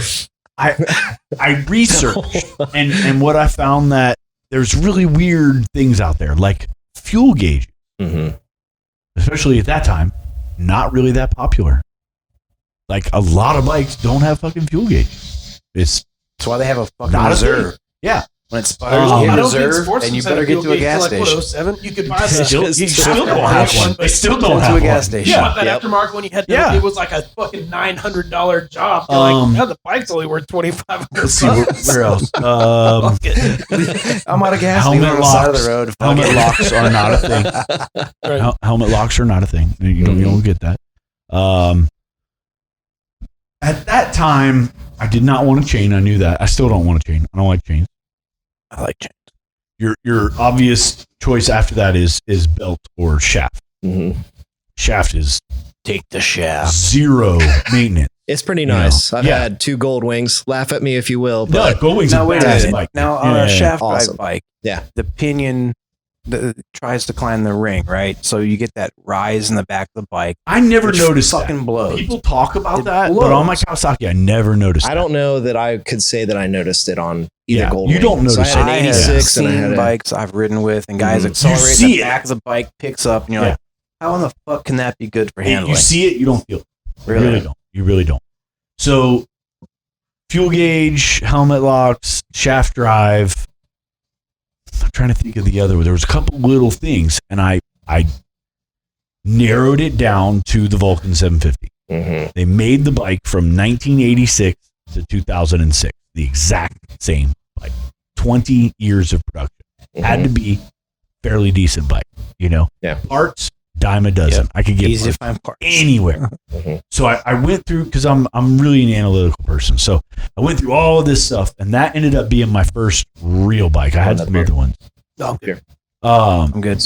I researched and what I found that there's really weird things out there, like fuel gauges, especially at that time, not really that popular. Like a lot of bikes don't have fucking fuel gauges. It's That's why they have a fucking not a reserve. thing. Yeah. When it sputters, I you don't think reserve, Sportsman's and you had better a get fuel to a gauge gas till, like, station. 07. You could buy that. You still don't have one. They still don't Go to have a one. gas station. You Yeah. want that Yep. aftermarket when you had to, Yeah. it was like a fucking $900 job. You're like, yeah, the bike's only worth $2,500. Let's see where else. Fuck it. I'm out of gas. Helmet Leave it on the side of locks. the road. Fuck Helmet it. locks are not a thing. Right. Helmet locks are not a thing. You don't get that. At that time, I did not want a chain. I knew that. I still don't want a chain. I don't like chains. I like chains. Your obvious choice after that is belt or shaft. Mm-hmm. Shaft is Take the shaft. zero maintenance. It's pretty nice. I've Yeah. had 2 gold wings. Laugh at me if you will, No, but Goldwing's Now a wait a badass minute. bike. Now on a shaft drive Awesome. bike, Yeah. the pinion tries to climb the ring, right? So you get that rise in the back of the bike. I never which noticed fucking that. blows. People talk about It that, blows. but on my Kawasaki, I never noticed. I don't know that I could say that I noticed it on either Yeah, gold you don't wing. So notice I had I an have 86 and I seen had a, bikes I've ridden with, and guys Mhm. accelerate, You see the it. back of the bike picks up, and you're Yeah. like, how in the fuck can that be good for that. handling? You see it, you don't feel it. You Really? really don't. You really don't. So, fuel gauge, helmet locks, shaft drive. I'm trying to think of the other. There was a couple little things, and I narrowed it down to the Vulcan 750. Mhm. They made the bike from 1986 to 2006, the exact same bike. 20 years of production. Had to be fairly decent bike, you know? Yeah. Parts, dime a dozen. Yep. I could get Easy to parts find parts. anywhere. Mhm. So I went through, because I'm really an analytical person. So I went through all of this stuff, and that ended up being my first real bike. I had Another some beer. other ones. No, I'm good. I'm good.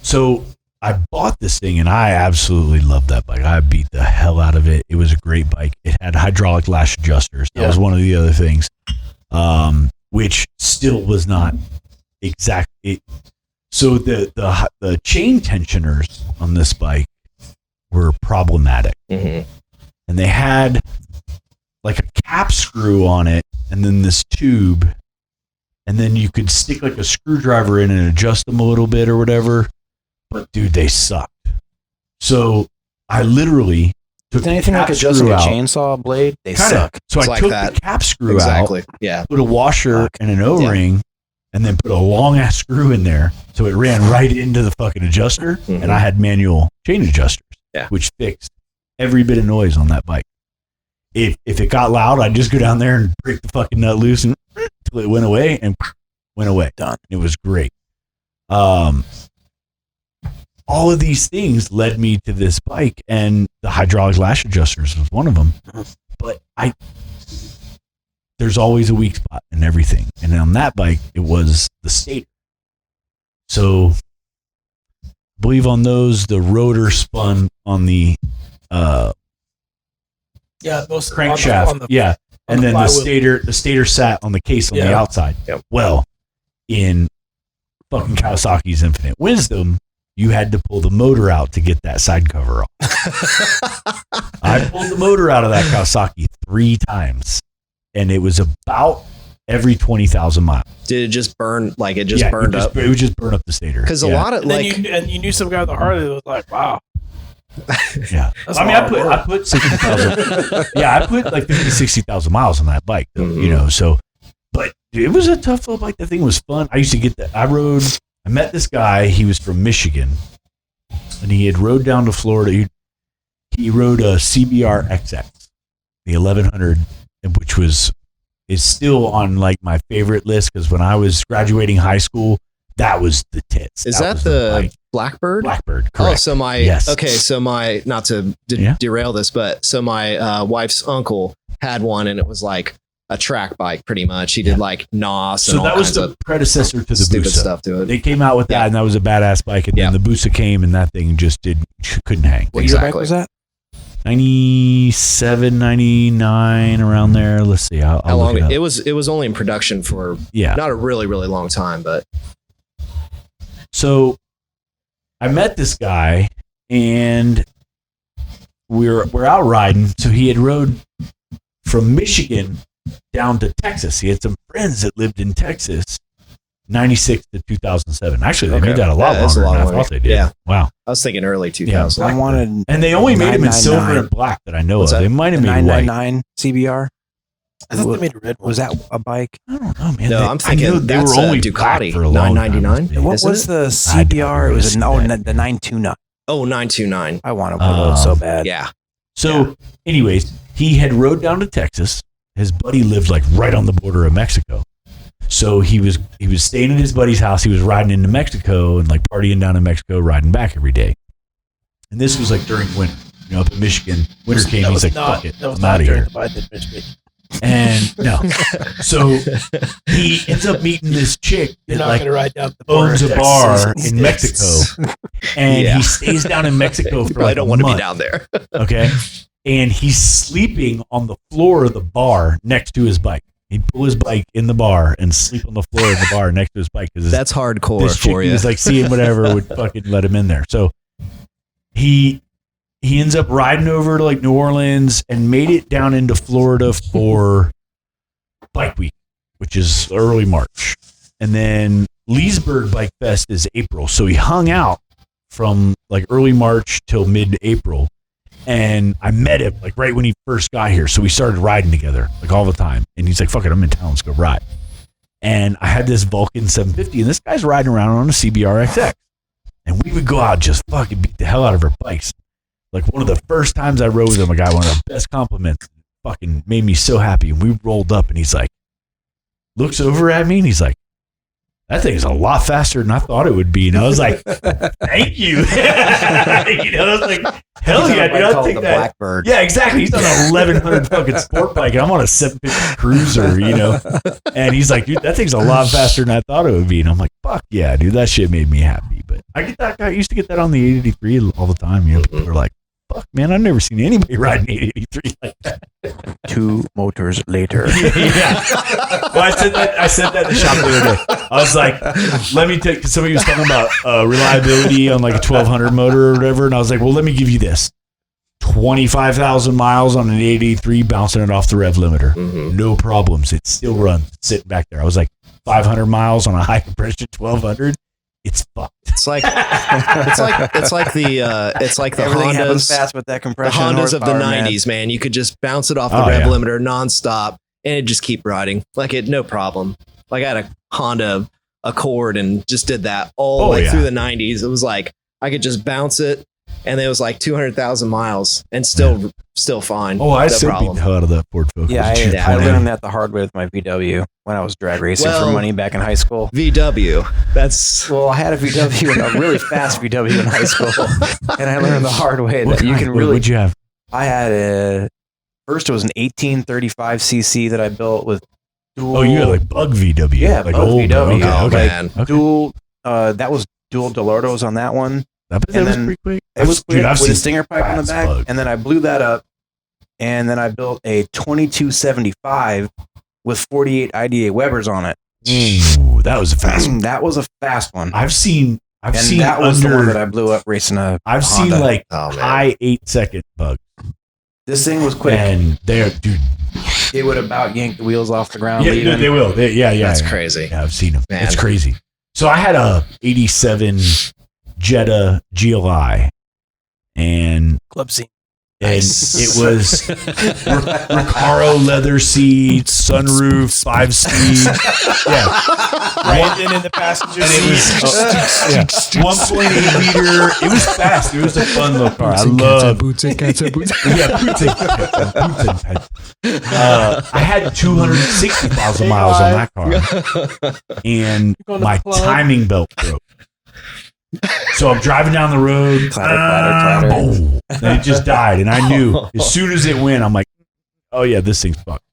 So I bought this thing, and I absolutely loved that bike. I beat the hell out of it. It was a great bike. It had hydraulic lash adjusters. That was one of the other things, which still was not exact. So the chain tensioners on this bike were problematic, Mhm. and they had like a cap screw on it, and then this tube, and then you could stick like a screwdriver in and adjust them a little bit or whatever. But dude, they sucked. So I literally took Is anything the like cap adjusting screw a out. chainsaw blade? They Kinda. suck. So It's I like took that. the cap screw out, Exactly. Yeah. put a washer and an O-ring, and then put a long ass screw in there, so it ran right into the fucking adjuster. Mhm. And I had manual chain adjusters, Yeah. which fixed every bit of noise on that bike. If it got loud, I'd just go down there and break the fucking nut loose and until it went away, and went away. Done. It was great. All of these things led me to this bike, and the hydraulic lash adjusters was one of them. But there's always a weak spot in everything, and on that bike, it was the stator. So, I believe on those, the rotor spun on the Yeah, most crankshaft, on the yeah, and the then the flywheel. stator sat on the case on the Yeah. outside. Yep. Well, in fucking Kawasaki's infinite wisdom, you had to pull the motor out to get that side cover off. I pulled the motor out of that Kawasaki 3 times, and it was about every 20,000 miles. Did it just burn? Like it just burned up? It would just burn up the stator. Because yeah. a lot of And then like you knew some guy with a Harley that was like, wow. Yeah. That's I mean, a lot of I put 60,000. Yeah, I put like 50, 60,000 miles on that bike, though, Mhm. you know, so, but it was a tough little bike. The thing was fun. I used to get that. I met this guy. He was from Michigan, and he had rode down to Florida. He rode a CBR XX, the 1100, which is still on like my favorite list, because when I was graduating high school, that was the tits. is that was the bike. Blackbird? Blackbird? Oh, Correct. so my Yes. okay, so my not to Yeah. derail this, but so my wife's uncle had one, and it was like a track bike, pretty much. He did like NOS and So all that was kinds the of predecessor to the stupid Busa. stuff to it. They came out with that, Yeah. and that was a badass bike. And Yeah. then the Busa came, and that thing just couldn't hang. What year bike Exactly. was that? 97, 99, around there. Let's see. I'll How look long? it up. It was only in production for Yeah. not a really long time, but So I met this guy, and we're out riding. So he had rode from Michigan down to Texas. He had some friends that lived in Texas, 96 to 2007. Actually, they Okay. made that a lot Yeah, that's longer a lot than I longer. thought they did. Yeah. Wow. I was thinking early 2000. I wanted And they only made them in silver 999. and black that I know What's of. that? They might the have made white. 999 CBR. I thought they made a red one. Was that a bike? I don't know, man. No, I'm thinking they that's were only Ducati, for a long time. 999. And what Isn't was it? the I don't CBR? It was know. the 929. Oh, 929. I want one of those so bad. Yeah. So, anyways, he had rode down to Texas. His buddy lived like right on the border of Mexico. So he was staying at his buddy's house. He was riding into Mexico and like partying down in Mexico, riding back every day. And this was like during winter, up in Michigan. Winter came. He's like, fuck it, I'm out of here. And no, so he ends up meeting this chick You're that not like going to ride down the border owns of a Texas. bar in Mexico, and Yeah. he stays down in Mexico for I like don't a want to be month. down there. Okay. And he's sleeping on the floor of the bar next to his bike. He'd pull his bike in the bar and sleep on the floor of the bar next to his bike because That's hardcore this chick for he you. was like seeing whatever would fucking let him in there. So he ends up riding over to like New Orleans and made it down into Florida for Bike Week, which is early March. And then Leesburg Bike Fest is April. So he hung out from like early March till mid-April. And I met him like right when he first got here. So we started riding together like all the time. And he's like, fuck it, I'm in town. Let's go ride. And I had this Vulcan 750 and this guy's riding around on a CBR XX. And we would go out and just fucking beat the hell out of our bikes. Like one of the first times I rode with him, I got one of the best compliments. Fucking made me so happy. And we rolled up and he's like, looks over at me and he's like, that thing is a lot faster than I thought it would be. And I was like, thank you. I was like, hell yeah, dude. I'll take the that. Blackbird. Yeah, exactly. He's on a 1100 fucking sport bike and I'm on a 750 cruiser, And he's like, dude, that thing's a lot faster than I thought it would be. And I'm like, fuck yeah, dude. That shit made me happy. But I get that. I used to get that on the 883 all the time. People are like, fuck, man, I've never seen anybody ride an 883 like that. 2 motors later. Yeah. Well, I said that in the shop the other day. I was like, let me take, because somebody was talking about reliability on like a 1200 motor or whatever. And I was like, well, let me give you this. 25,000 miles on an 883, bouncing it off the rev limiter. Mm-hmm. No problems. It still runs sitting back there. I was like, 500 miles on a high compression 1200. It's fucked. It's like the Everything happens Hondas, fast with that the compression. Hondas of the horsepower, man. 90s, man. You could just bounce it off the Oh, rev yeah. limiter nonstop and it just keep riding like it, no problem. Like I had a Honda Accord and just did that all the way through the 90s. It was like I could just bounce it, and it was like 200,000 miles and still fine. Oh, I no still beat problem. the hell out of that Ford Focus. Yeah, I 220. learned that the hard way with my VW when I was drag racing for Well- money back in high school. VW. That's Well, I had a VW, a really fast VW in high school, and I learned the hard way What that you kind? can What really. would you have? I had first it was an 1835cc that I built with dual. Oh, you had like Bug VW. Yeah, like Bug old. VW. Okay, oh okay. man. Okay. dual. That was dual Delortos on that one. That and was then pretty quick. It was Dude, I've with seen a stinger pipe on the fast back, Bug. and then I blew that up, and then I built a 2275 with 48 IDA Webers on it. Ooh, that was a fast one. That was a fast one. I've seen and seen that was the under, one that I blew up racing a I've Honda. seen like Oh, man. high 8-second bugs. This thing was quick. And they're, dude, It would about yank the wheels off the ground. yeah, leaving. they will. Yeah. That's yeah. crazy. Yeah, I've seen them. Man. It's crazy. So I had a 87 Jetta GLI, and Club scene. it was Recaro leather seats, sunroof, 5-speed. Yeah. Brandon in the passenger And it seat. was 1.8 liter. It was fast. It was a fun little car. I love boots and cats and boots. Yeah, boots and pets. I had 260,000 miles on that car, and Going to my the club. timing belt broke. So I'm driving down the road, Clatter, clatter, clatter. boom, and it just died. And I knew as soon as it went, I'm like, oh yeah, this thing's fucked.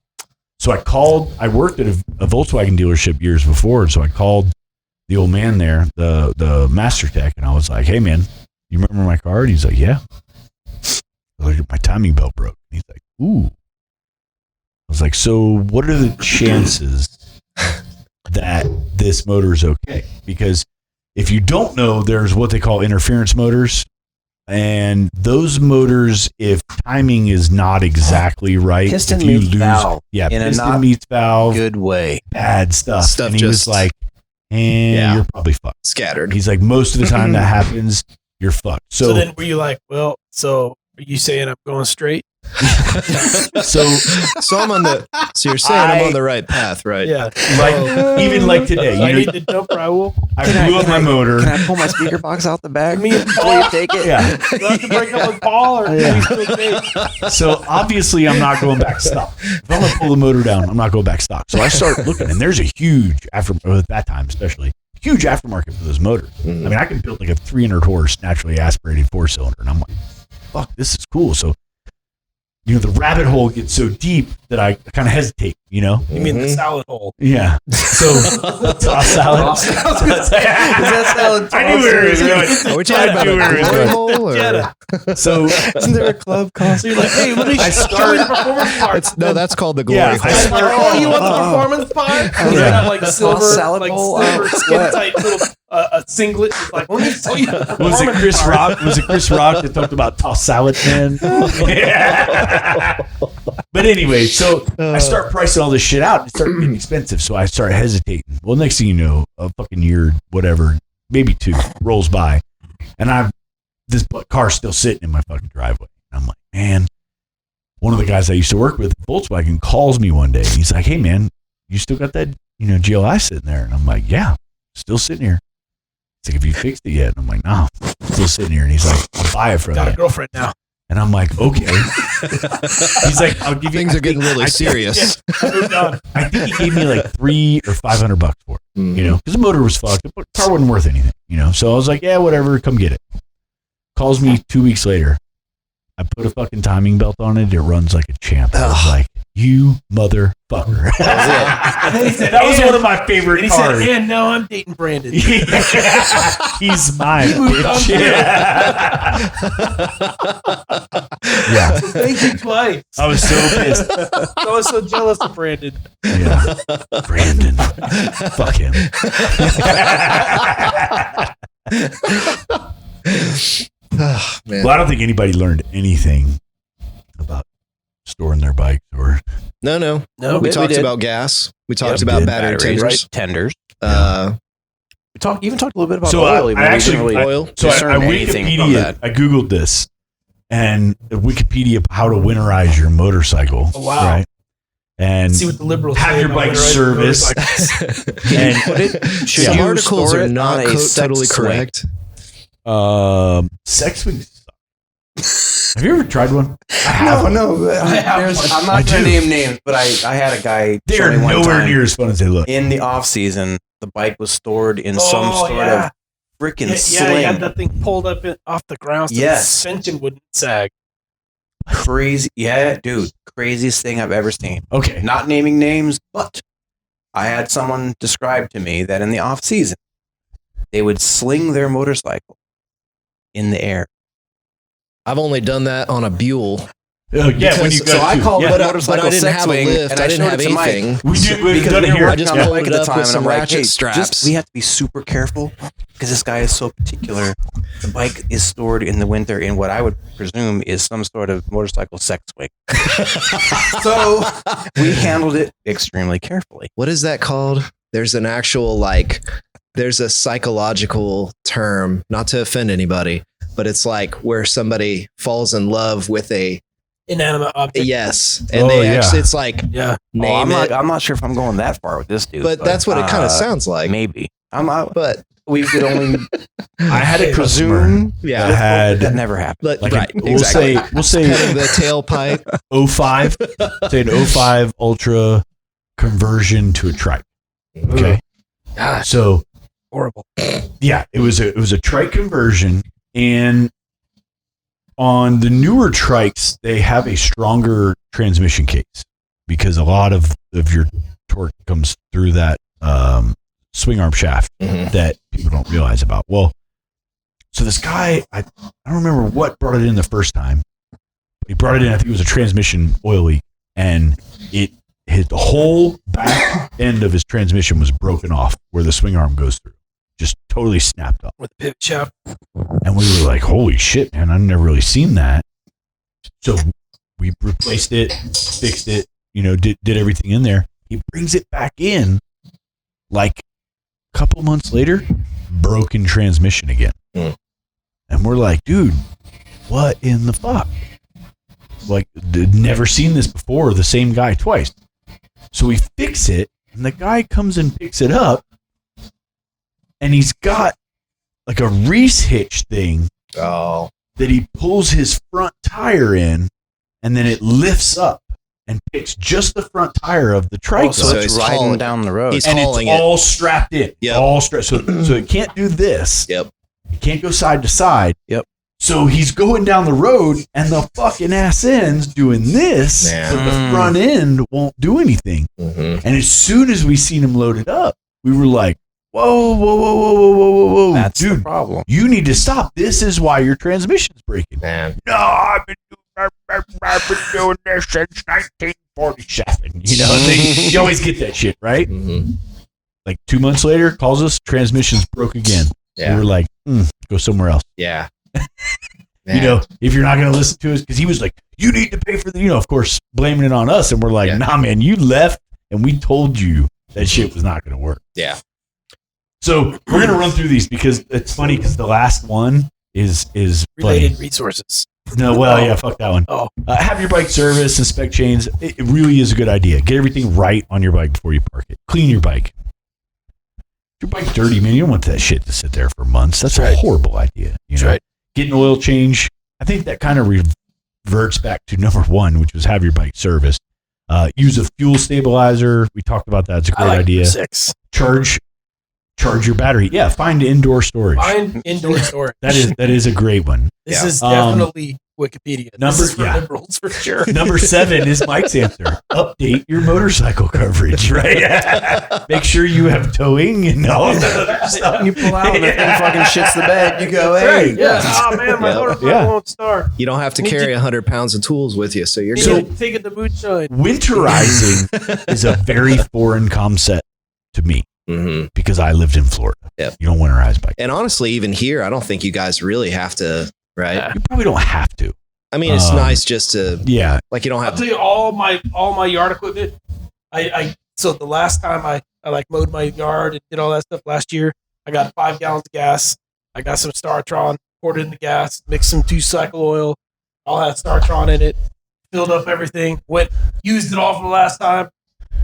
So I worked at a Volkswagen dealership years before, and so I called the old man there, the master tech, and I was like, hey man, you remember my car? And he's like, yeah. I was like, my timing belt broke. And he's like, ooh. I was like, so what are the chances that this motor is okay? Because if you don't know, there's what they call interference motors. And those motors, if timing is not exactly right, Piston if you meets lose, valve yeah, in a piston not meets valve, Good way. bad stuff. Stuff And he just- was like, Yeah. you're probably fucked. Scattered. He's like, most of the time that happens, you're fucked. So then were you like, well, so are you saying I'm going straight? So I'm on the. So you're saying I'm on the right path, right? Yeah. like even like today, I you need know, to dump Raul. I blew up my motor. Can I pull my speaker box out the bag Me and before Paul. you take it? Yeah. Do I have to break up with Paul or Yeah. we still okay? So obviously I'm not going back stock. If I'm gonna pull the motor down, I'm not going back stock. So I start looking, and there's a huge at that time especially huge aftermarket for those motors. I mean, I can build like a 300 horse naturally aspirated 4-cylinder, and I'm like, fuck, this is cool. So the rabbit hole gets so deep that I kind of hesitate. You mean the salad hole? Yeah. So toss salad. Is that salad? I knew where he was going. Are we talking about a glory hole? Or? So Isn't there a club called? So you're like, hey, let me show you the performance part. No, that's called the glory Yeah, hole. I start, Oh, you want the performance part? And they have like silver, salad like bowl? silver skin tight little a singlet. It's like, let me tell you. The was it performance Chris part. Rock? Was it Chris Rock that talked about toss salad, man? Yeah. But anyway, so I start pricing all this shit out. And it started getting expensive, so I start hesitating. Well, next thing you know, a fucking year, whatever, maybe 2, rolls by, and this car's still sitting in my fucking driveway. And I'm like, man. One of the guys I used to work with at Volkswagen calls me one day, and he's like, hey, man, you still got that, GLI sitting there? And I'm like, yeah, still sitting here. He's like, have you fixed it yet? And I'm like, no, still sitting here. And he's like, I'll buy it from Got a you. girlfriend now. And I'm like, okay. He's like, I'll give you. Things are getting really serious. Moved on. I think he gave me like $300 or $500 for it, because the motor was fucked. The car wasn't worth anything, So I was like, yeah, whatever, come get it. Calls me 2 weeks later. I put a fucking timing belt on it. It runs like a champ. I was like, you motherfucker. And then he said, That was one of my favorite and he cars. said, and no, I'm dating Brandon. He's mine, bitch. Yeah. So thank you twice. I was so pissed. I was so jealous of Brandon. Yeah. Brandon. Fuck him. Man. Well, I don't think anybody learned anything about storing their bikes or. No. No, We talked did. about gas. We talked we about did. battery Batteries, tenders. Tenders. Uh, We even talked a little bit about So oil. I actually oil. So discern I anything from Wikipedia. that. I googled this, and Wikipedia how to winterize your motorcycle. Oh, wow. Right. And See what the liberals have say your about bike winterizing serviced. motorcycles. and Put it. Should Some you articles store are it not on a sex totally swing? correct. sex swings. Have you ever tried one? No. I'm not going to name names, but I had a guy. They show are me one nowhere time near as fun as they look. in the off season. The bike was stored in some sort of freaking Yeah, sling. he had that thing pulled up off the ground so Yes. the suspension wouldn't sag. Crazy, yeah, dude, craziest thing I've ever seen. Okay. Not naming names, but I had someone describe to me that in the off season, they would sling their motorcycle in the air. I've only done that on a Buell. Oh, yeah, when you go So I to- called yeah. it But I motorcycle didn't sex have a swing, lift. and I didn't showed have it to Mike. anything. We've Because done we it were here. working I just on the pulled bike it at the up time, with and some I'm like, ratchet hey, straps. we have to be super careful because this guy is so particular. The bike is stored in the winter in what I would presume is some sort of motorcycle sex swing. So we handled it extremely carefully. What is that called? There's an actual there's a psychological term, not to offend anybody, but it's like where somebody falls in love with a Inanimate object. yes, and Oh, they yeah. actually it's like Yeah. name it, I'm not sure if I'm going that far with this dude, but that's what it kind of sounds like. Maybe But we could only I had a customer presume that yeah, had that never happened. but, like right, we'll exactly. say Cutting the tailpipe. 05, say an 05 Ultra conversion to a trike. Okay. Gosh, So horrible. yeah, it was a trike conversion, and on the newer trikes they have a stronger transmission case because a lot of your torque comes through that swing arm shaft Mhm. that people don't realize about. Well, so this guy, I don't remember what brought it in the first time. He brought it in, I think it was a transmission oil leak, and it hit the whole back end of his transmission was broken off where the swing arm goes through. Just totally snapped up. With the pivot shaft. And we were like, holy shit, man, I've never really seen that. So we replaced it, fixed it, did everything in there. He brings it back in like a couple months later, broken transmission again. Mm. And we're like, dude, what in the fuck? like never seen this before. The same guy twice. So we fix it, and the guy comes and picks it up, and he's got like a Reese hitch thing that he pulls his front tire in, and then it lifts up and picks just the front tire of the trike. So it's riding down the road. And it's all strapped in. Yep. All strapped. So it can't do this. Yep. It can't go side to side. Yep. So he's going down the road, and the fucking ass end's doing this, but the front end won't do anything. And as soon as we seen him loaded up, we were like, whoa. That's dude, the problem. You need to stop. This is why your transmission's breaking. Man. No, I've been doing this since 1947. You know, you always get that shit, right? Like 2 months later, calls us, transmission's broke again. Yeah. We were like, go somewhere else. Yeah. You know, if you're not going to listen to us, because he was like, you need to pay for the, of course, blaming it on us. And we're like, nah, man, you left and we told you that shit was not going to work. Yeah. So we're going to run through these because it's funny because the last one is Related funny. resources. No, well, yeah, fuck that one. Have your bike service, inspect chains. It really is a good idea. Get everything right on your bike before you park it. Clean your bike. Your bike's dirty, man. You don't want that shit to sit there for months. That's a horrible idea. You know? Right. Get an oil change. I think that kind of reverts back to number one, which was have your bike serviced. Use a fuel stabilizer. We talked about that. It's a great idea. 6. Charge your battery. Yeah, find indoor storage. Find indoor storage. That is a great one. This is definitely Wikipedia. This is for liberals for sure. Number 7 is Mike's answer. Update your motorcycle coverage, right? Make sure you have towing and all that other stuff. You pull out and the thing fucking shits the bed. You go, hey. Yeah. Oh, man, my motorcycle won't start. You don't have to carry 100 pounds of tools with you, so you're good. Take it to moonshine. Winterizing is a very foreign concept to me. Because I lived in Florida. Yep. You don't winterize bikes. And honestly, even here, I don't think you guys really have to, right? You probably don't have to. I mean, it's nice just to, like you don't have I'll tell you all my yard equipment. So the last time I like mowed my yard and did all that stuff last year, I got 5 gallons of gas. I got some Startron, poured it in the gas, mixed some 2-cycle oil, all had Startron in it, filled up everything, used it all for the last time,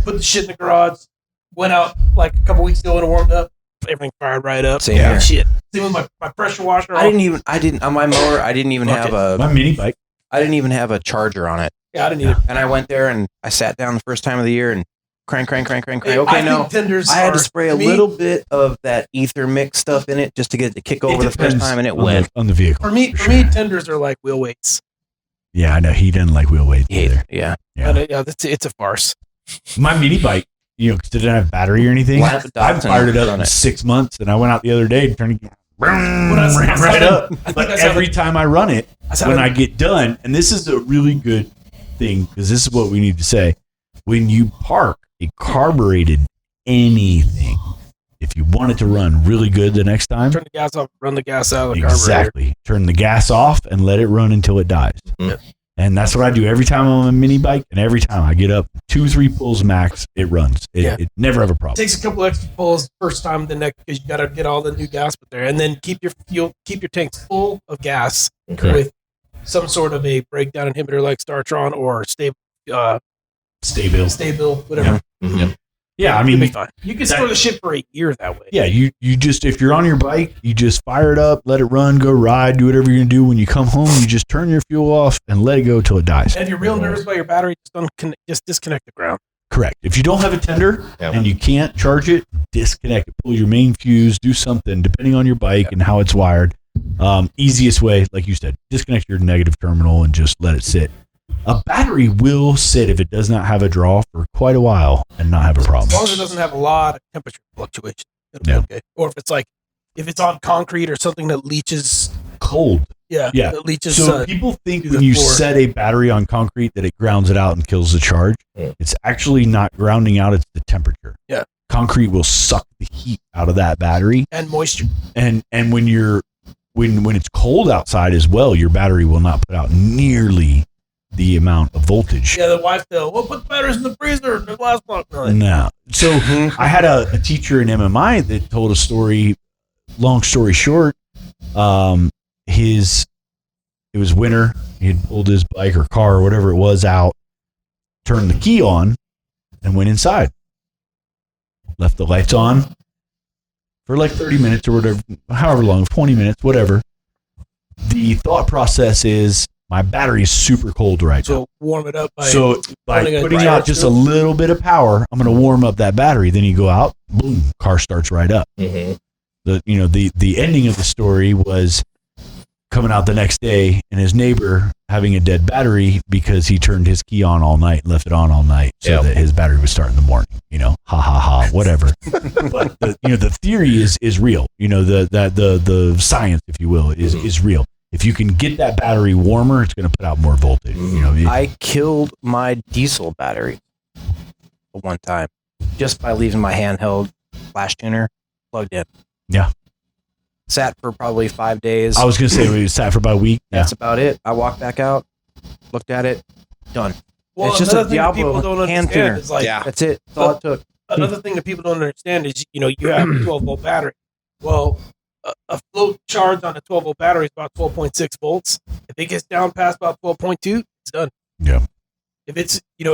put the shit in the garage. Went out like a couple weeks ago and warmed up. Everything fired right up. Same here. Shit. Same with my pressure washer. I didn't on my mower. I didn't even have my mini bike. I didn't even have a charger on it. Yeah, I didn't either. And I went there and I sat down the first time of the year and crank. Okay, I think I had to spray a little bit of that ether mix stuff in it just to get it to kick over the first time, and it went on the vehicle. For me, tenders are like wheel weights. Yeah, I know he didn't like wheel weights either. Yeah. It's a farce. My mini bike. Because it didn't have battery or anything. I fired it up in 6 months, and I went out the other day and turned it right up. But every time I run it, when I get done, and this is a really good thing, because this is what we need to say, when you park a carbureted anything, if you want it to run really good the next time, turn the gas off, run the gas out of the carburetor. Exactly. Turn the gas off and let it run until it dies. Yep. And that's what I do every time I'm on a mini bike, and every time I get up 2-3 pulls max, it runs. It never have a problem. It takes a couple extra pulls first time, the next because you got to get all the new gas put there, and then keep your tanks full of gas with some sort of a breakdown inhibitor like Startron or Stabil, whatever. Yeah, I mean, you can store the shit for a year that way. Yeah, you just, if you're on your bike, you just fire it up, let it run, go ride, do whatever you're gonna do. When you come home, you just turn your fuel off and let it go till it dies. And if you're real nervous about your battery, just disconnect the ground. Correct. If you don't have a tender and you can't charge it, disconnect it. Pull your main fuse, do something depending on your bike and how it's wired. Easiest way, like you said, disconnect your negative terminal and just let it sit. A battery will sit if it does not have a draw for quite a while and not have a problem. As long as it doesn't have a lot of temperature fluctuation, it'll be okay. Or if it's on concrete or something that leaches cold. Yeah. It leaches. So people think when you set a battery on concrete that it grounds it out and kills the charge. It's actually not grounding out, it's the temperature. Yeah. Concrete will suck the heat out of that battery. And moisture. And when when it's cold outside as well, your battery will not put out nearly the amount of voltage. Yeah, the wife will put the batteries in the freezer. The last one. No. So I had a teacher in MMI that told a story. Long story short, his It was winter. He had pulled his bike or car or whatever it was out, turned the key on, and went inside. Left the lights on for like 30 minutes or whatever, however long, 20 minutes, whatever. The thought process is my battery is super cold right now. So warm it up by putting out just a little bit of power, I'm going to warm up that battery. Then you go out, boom, car starts right up. Mm-hmm. The ending of the story was coming out the next day and his neighbor having a dead battery because he turned his key on all night, left it on all night so that his battery would start in the morning. Whatever. But the theory is real. The science, if you will, is real. If you can get that battery warmer, it's going to put out more voltage. I killed my diesel battery one time just by leaving my handheld flash tuner plugged in. Yeah. Sat for probably 5 days. I was going to say we sat for about a week. That's about it. I walked back out, looked at it, done. Well, it's just a that people don't Diablo hand tuner. understand is like, That's it. That's all it took. Another thing that people don't understand is, you have a 12-volt battery. Well, a float charge on a 12-volt battery is about 12.6 volts. If it gets down past about 12.2, it's done. Yeah. If it's, you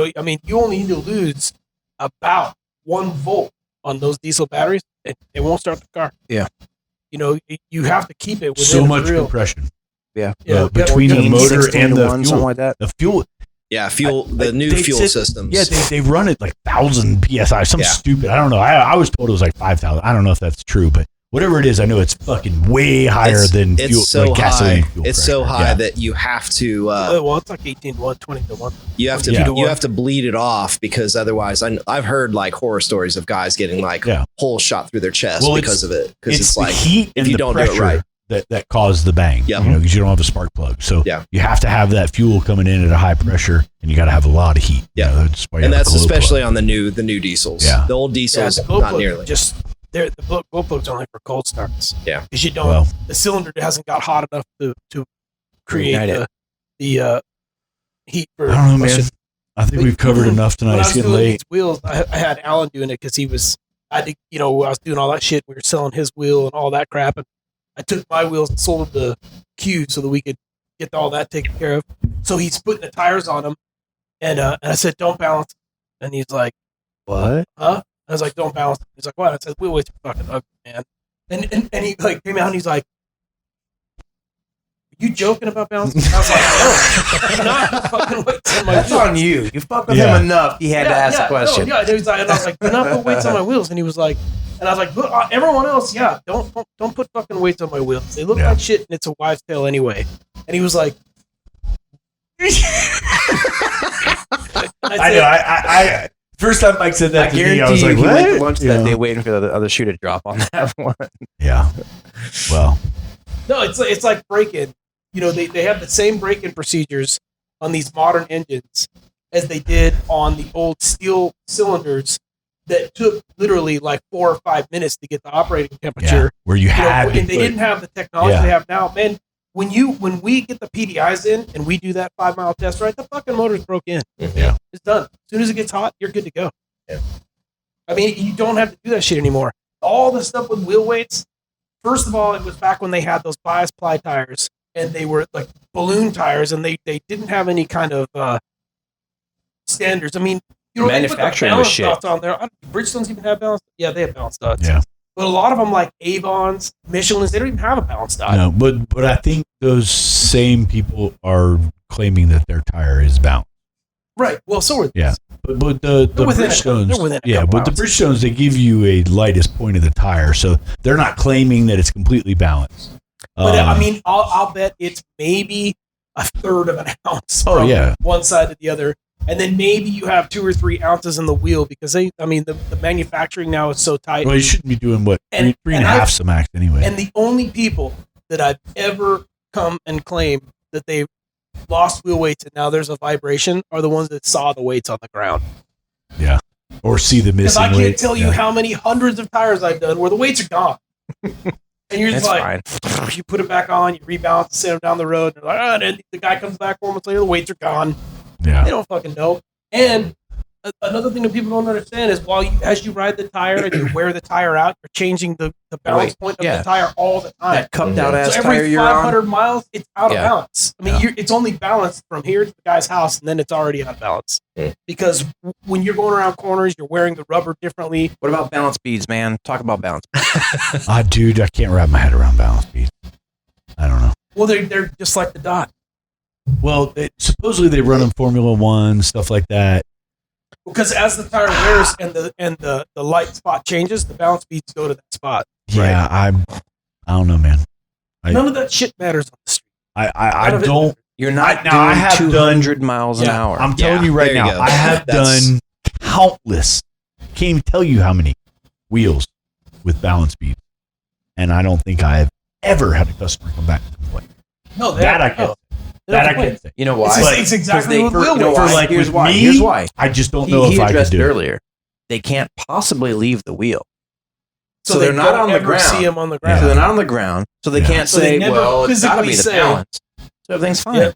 only need to lose about 1 volt on those diesel batteries, and it won't start the car. Yeah. You have to keep it within so much real compression. Yeah. Between the motor and the fuel. Something like that. The fuel. Yeah, the new fuel systems. Yeah, they run it like 1,000 PSI, stupid. I don't know. I was told it was like 5,000. I don't know if that's true, but whatever it is, I know it's fucking way higher than fuel. It's so gasoline high. Fuel it's pressure. so high that you have to. Well, it's like 18 to 1, 20 to 1. You have to. You have to bleed it off because otherwise, I've heard like horror stories of guys getting like holes shot through their chest because of it. Because it's like heat if you don't do it right. That caused the bang. Yeah. Because you don't have a spark plug. So you have to have that fuel coming in at a high pressure, and you got to have a lot of heat. Yeah. That's especially on the new diesels. Yeah. The old diesels, not nearly. The glow plug's only for cold starts. Yeah. Because you don't, the cylinder hasn't got hot enough to create the heat for. I don't know, man. I think we've covered enough tonight. It's getting late. Wheels, I had Alan doing it because I was doing all that shit. We were selling his wheel and all that crap. And I took my wheels and sold them to Q so that we could get all that taken care of. So he's putting the tires on them. And I said, don't balance. And he's like, what? Huh? I was like, don't balance. He's like, what? I said, wheel weight's fucking ugly, man. And he like came out and he's like, are you joking about balancing? I was like, no, not fucking weights on my wheels. That's on you. You fucked with him enough. He had to ask the question. No, and I was like, do not put weights on my wheels. And he was like, and I was like, look, everyone else, don't put fucking weights on my wheels. They look like shit and it's a wives' tale anyway. And he was like, I first time Mike said that to me, I was like, what? what? He went to lunch that day waiting for the other shoe to drop on that one. Yeah. Well. No, it's like break-in. They have the same break-in procedures on these modern engines as they did on the old steel cylinders that took literally like 4 or 5 minutes to get the operating temperature. Yeah, where you had and they didn't have the technology they have now. Man, when we get the PDIs in and we do that 5-mile test ride, the fucking motor's broke in. Yeah. It's done. As soon as it gets hot, you're good to go. Yeah. I mean, you don't have to do that shit anymore. All the stuff with wheel weights, first of all, it was back when they had those bias ply tires and they were like balloon tires and they didn't have any kind of standards. I mean, manufacturing was shit. On there. Bridgestones even have balance. Yeah, they have balance studs. Yeah. But a lot of them, like Avons, Michelins, they don't even have a balance dot. No, but I think those same people are claiming that their tire is balanced. Right. Well, so are these. Yeah. But the Bridgestones, but the Bridgestones, they give you a lightest point of the tire, so they're not claiming that it's completely balanced. But I mean, I'll bet it's maybe a third of an ounce from one side to the other. And then maybe you have 2 or 3 ounces in the wheel because the manufacturing now is so tight. Well, you shouldn't be doing three and a half some max anyway. And the only people that I've ever come and claim that they've lost wheel weights and now there's a vibration are the ones that saw the weights on the ground. Yeah. Or see the missing weights. Because I can't tell you how many hundreds of tires I've done where the weights are gone. And you're just you put it back on, you rebalance, set them down the road, and, and then the guy comes back 4 months later, the weights are gone. Yeah. They don't fucking know. And Another thing that people don't understand is as you ride the tire and you wear the tire out, you're changing the balance point of the tire all the time. That cupped out ass so tire every you're 500 on. miles, it's out of balance. I mean, it's only balanced from here to the guy's house, and then it's already out of balance. Because when you're going around corners, you're wearing the rubber differently. What about balance beads, man? Talk about balance beads. Dude, I can't wrap my head around balance beads. I don't know. Well, they're just like the dot. Well, supposedly they run in Formula One, stuff like that. Because as the tire wears and the light spot changes, the balance beads go to that spot. Yeah, I don't know, man. None of that shit matters on the street. I don't. You're not now, I have 200 miles an hour. I'm telling you right now, I have done countless. Can't even tell you how many wheels with balance beads, and I don't think I have ever had a customer come back and complain. No, that I can't. That I can't say. You know why? It's exactly what Will for like here's why. Me, here's why. I just don't know if I could addressed do it it earlier. They can't possibly leave the wheel. So they're not on the ground. See them on the ground. So they're not on the ground. So they can't say, well, it's got to be the balance. So everything's fine.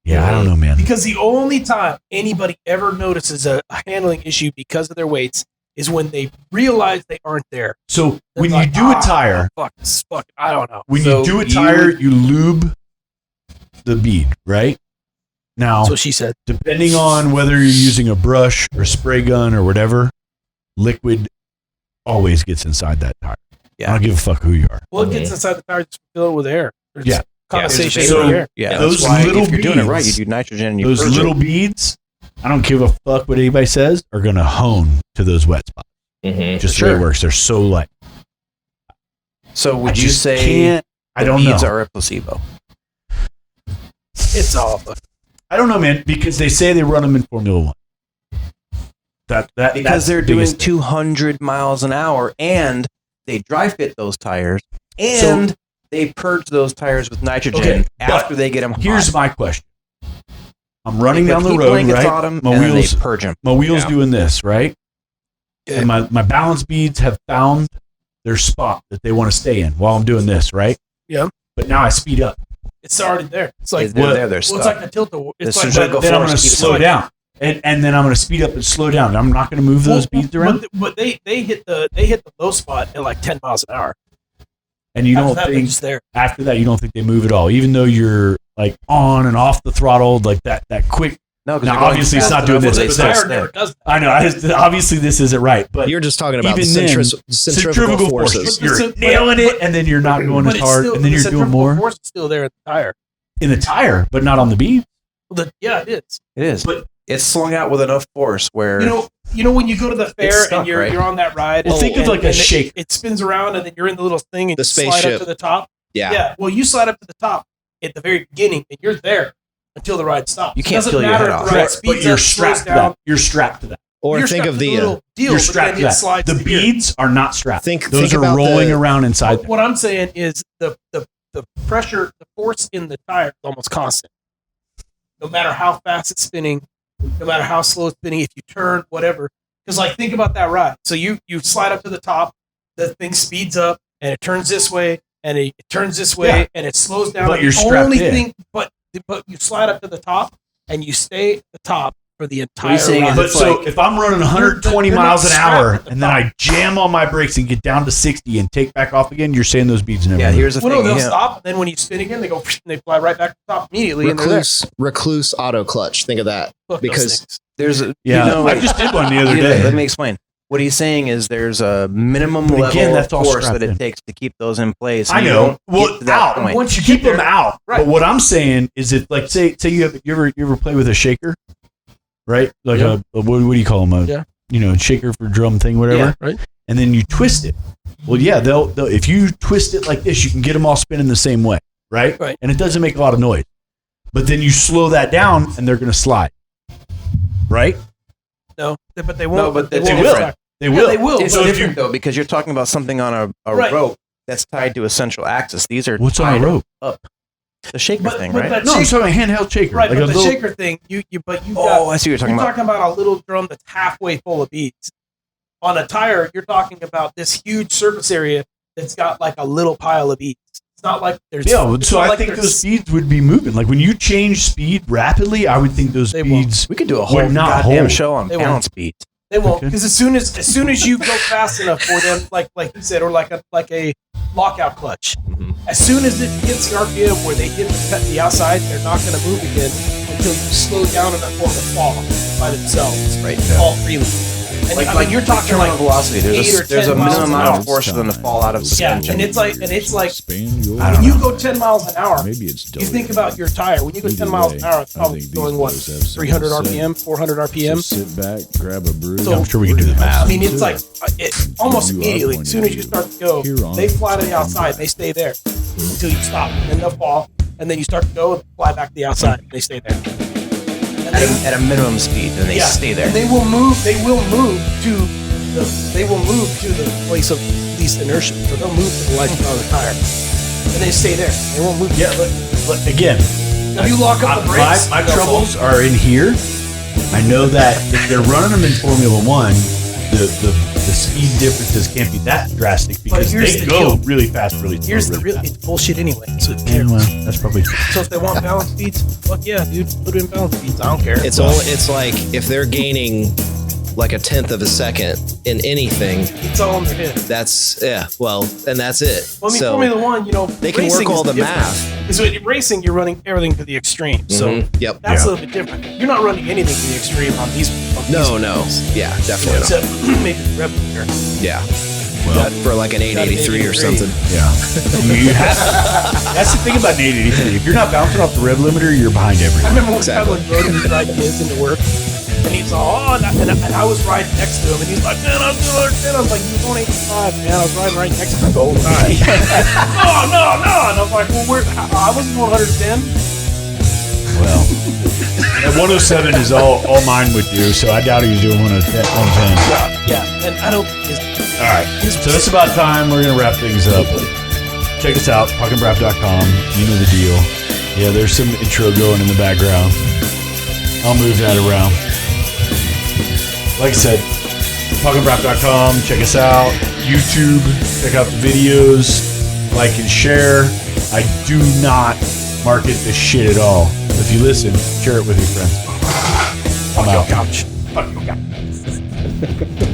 Yeah, I don't know, man. Because the only time anybody ever notices a handling issue because of their weights is when they realize they aren't there. So when you do a tire, I don't know. When you do a tire, you lube the bead, right? Now, so she said, depending on whether you're using a brush or spray gun or whatever, liquid always gets inside that tire. Yeah. I don't give a fuck who you are. Well, it gets inside the tire, just fill it with air. There's Yeah. condensation So, in the air. Yeah, those that's why little if you're doing it right, beads- you do nitrogen and you Those purge little it. beads, I don't give a fuck what anybody says, are going to hone to those wet spots. Just the way it works. They're so light. So would I you just say can't- I the don't beads know. are a placebo? It's all. I don't know, man, because they say they run them in Formula One. Because Because they're doing 200 miles an hour and they dry fit those tires and they purge those tires with nitrogen after they get them hot. Here's my question. I'm running They put down the heat road, blankets right? on 'em, My and then wheels they purge 'em. My wheels Yeah. doing this, right? And my balance beads have found their spot that they want to stay in while I'm doing this, right? Yeah. But now I speed up. It's already there. It's like They're there, they're well, it's stuck. like the tilt-a-whirl. It's The like centrifugal Then I'm going to force keeps slow it. down. And then I'm going to speed up and slow down. I'm not going to move those beads around. But they hit the low spot at like 10 miles an hour. And you After don't that, they're think just there. after that you don't think they move at all, even though you're like on and off the throttle, like that quick. No, 'cause now they're going obviously it's fast not doing enough this. where But they that's- stay Never does that. I know. Obviously this isn't right, but You're just talking about even the then, centrifugal forces. But You're nailing it, and then you're not going But as it's hard, still- and then the you're doing centrifugal more force is still there in the tire. in the tire, but not on the bead. Yeah, it is. It is. But it's slung out with enough force where You know when you go to the fair stuck, and you're right? you're on that ride. Well, and- think of like a and shake. It spins around and then you're in the little thing and The you slide spaceship. up to the top. Yeah. Yeah. Well, you slide up to the top at the very beginning and you're there until the ride stops. You can't Doesn't peel your matter head if off. the ride But speeds you're up, strapped slows to down. that. You're strapped to that. Or You're think strapped of to the little deal, You're but strapped then to it that. slides The to here. beads are not strapped. Think Those are about rolling the- around inside. What I'm saying is the pressure, the force in the tire is almost constant. No matter how fast it's spinning, no matter how slow it's spinning, if you turn, whatever. Because like think about that ride. So you slide up to the top, the thing speeds up and it turns this way and it turns this way Yeah. and it slows down. But And you're the strapped only in. thing, but you slide up to the top and you stay at the top for the entire you're saying ride. is But it's so like- if I'm running 120 They're not miles an strapped hour at the and then I jam on my brakes and get down to 60 and take back off again, you're saying those beads never yeah, move. here's the Well, no, thing. they'll yeah. stop. And then when you spin again, they go and they fly right back to the top immediately. And they're there. Recluse auto clutch. Think of that. Fuck those because things. There's a Yeah, you know, I just did one the other Yeah, day. Let me explain. What he's saying is there's a minimum But level again, that's of all force strapped that it in. takes to keep those in place. I You know. don't Well, get to that out. point. Once you keep them out. Right. But what I'm saying is, if like say you ever play with a shaker, right? Like Yeah. a what do you call them? Yeah. Shaker for drum thing, whatever. Yeah, right. And then you twist it. Well, yeah, they'll if you twist it like this, you can get them all spinning the same way, right? Right. And it doesn't make a lot of noise. But then you slow that down, and they're going to slide, right? No, but they won't. No, but they it's won't. different. They will. they will. It's So if different though because you're talking about something on a Right. rope that's tied to a central axis. These are What's on tied a rope? up. The shaker But- thing, but right? that No, I'm shaker- talking about a handheld shaker. Right, like but a the little, shaker thing, you Oh, got, I see what you're talking you're about. talking about a little drum that's halfway full of beads. On a tire, you're talking about this huge surface area that's got like a little pile of beads. It's not like there's. Yeah, it's so not I like think there's- those speeds would be moving. Like when you change speed rapidly, I would think those They won't. speeds We could do a would whole not goddamn hold. show on They pound won't. speed. They won't, Okay. because as soon as you go fast enough for them, like you said, or like a lockout clutch, as soon as it hits the RPM where they hit the outside, they're not going to move again until you slow down enough for them to fall by themselves, right? Fall freely. And I mean, you're talking terminal like velocity. 8 or There's 10 a miles minimum an amount hour. of force for them to fall out of Yeah, suspension. and it's like Expand your when you go 10 miles an hour, Maybe it's you think about your tire. When you go 10 miles an hour, it's probably going what, 300 RPM, 400 RPM. So sit back, grab a brew. So- I'm sure we can do the math. I mean, it's like almost immediately. As soon as you start to go, they fly to the outside. They stay there until you stop, and then they'll fall, and then you start to go and fly back to the outside. They stay there. And at a minimum speed, and they stay there. And they will move. They will move to the. They will move to the place of least inertia. So they'll move to the light on the tire, and they stay there. They won't move. Yeah, but again, If you lock up the brakes, my they'll troubles are in here. I know that if they're running them in Formula One, the speed differences can't be that drastic because here's they the go deal. really fast, really slow. Here's the really real. fast. It's bullshit anyway. So who Yeah, cares? well, that's probably true. So if they want balance speeds, fuck yeah, dude, put it in balance speeds. I don't care. It's like if they're gaining like a tenth of a second in anything, It's all in their head. that's well, and that's it. Well, I mean, So Formula One, they can racing work all is the different. math. Because in racing, you're running everything to the extreme. So Yep. that's a little bit different. You're not running anything to the extreme on these. No. vehicles. Yeah, definitely not. Except maybe the replicator. Yeah. Well, For like an 883 or something. yeah. You have, that's the thing about an 883. If you're not bouncing off the rev limiter, you're behind I everyone. remember one Exactly. time when Brody was riding kids into work, and he's all, and I was riding next to him, and he's like, man, I'm doing 110. I was like, you was only 85, man. I was riding right next to him the whole time. no. And I was like, well, I wasn't doing 110. Well, at 107 is all mine would do, so I doubt he was doing 110. Yeah, and I don't. All right, so it's about time. We're going to wrap things up. Check us out, puckandbrap.com. You know the deal. Yeah, there's some intro going in the background. I'll move that around. Like I said, puckandbrap.com. Check us out. YouTube. Check out the videos. Like and share. I do not market this shit at all. If you listen, share it with your friends. I'm out. Fuck your couch.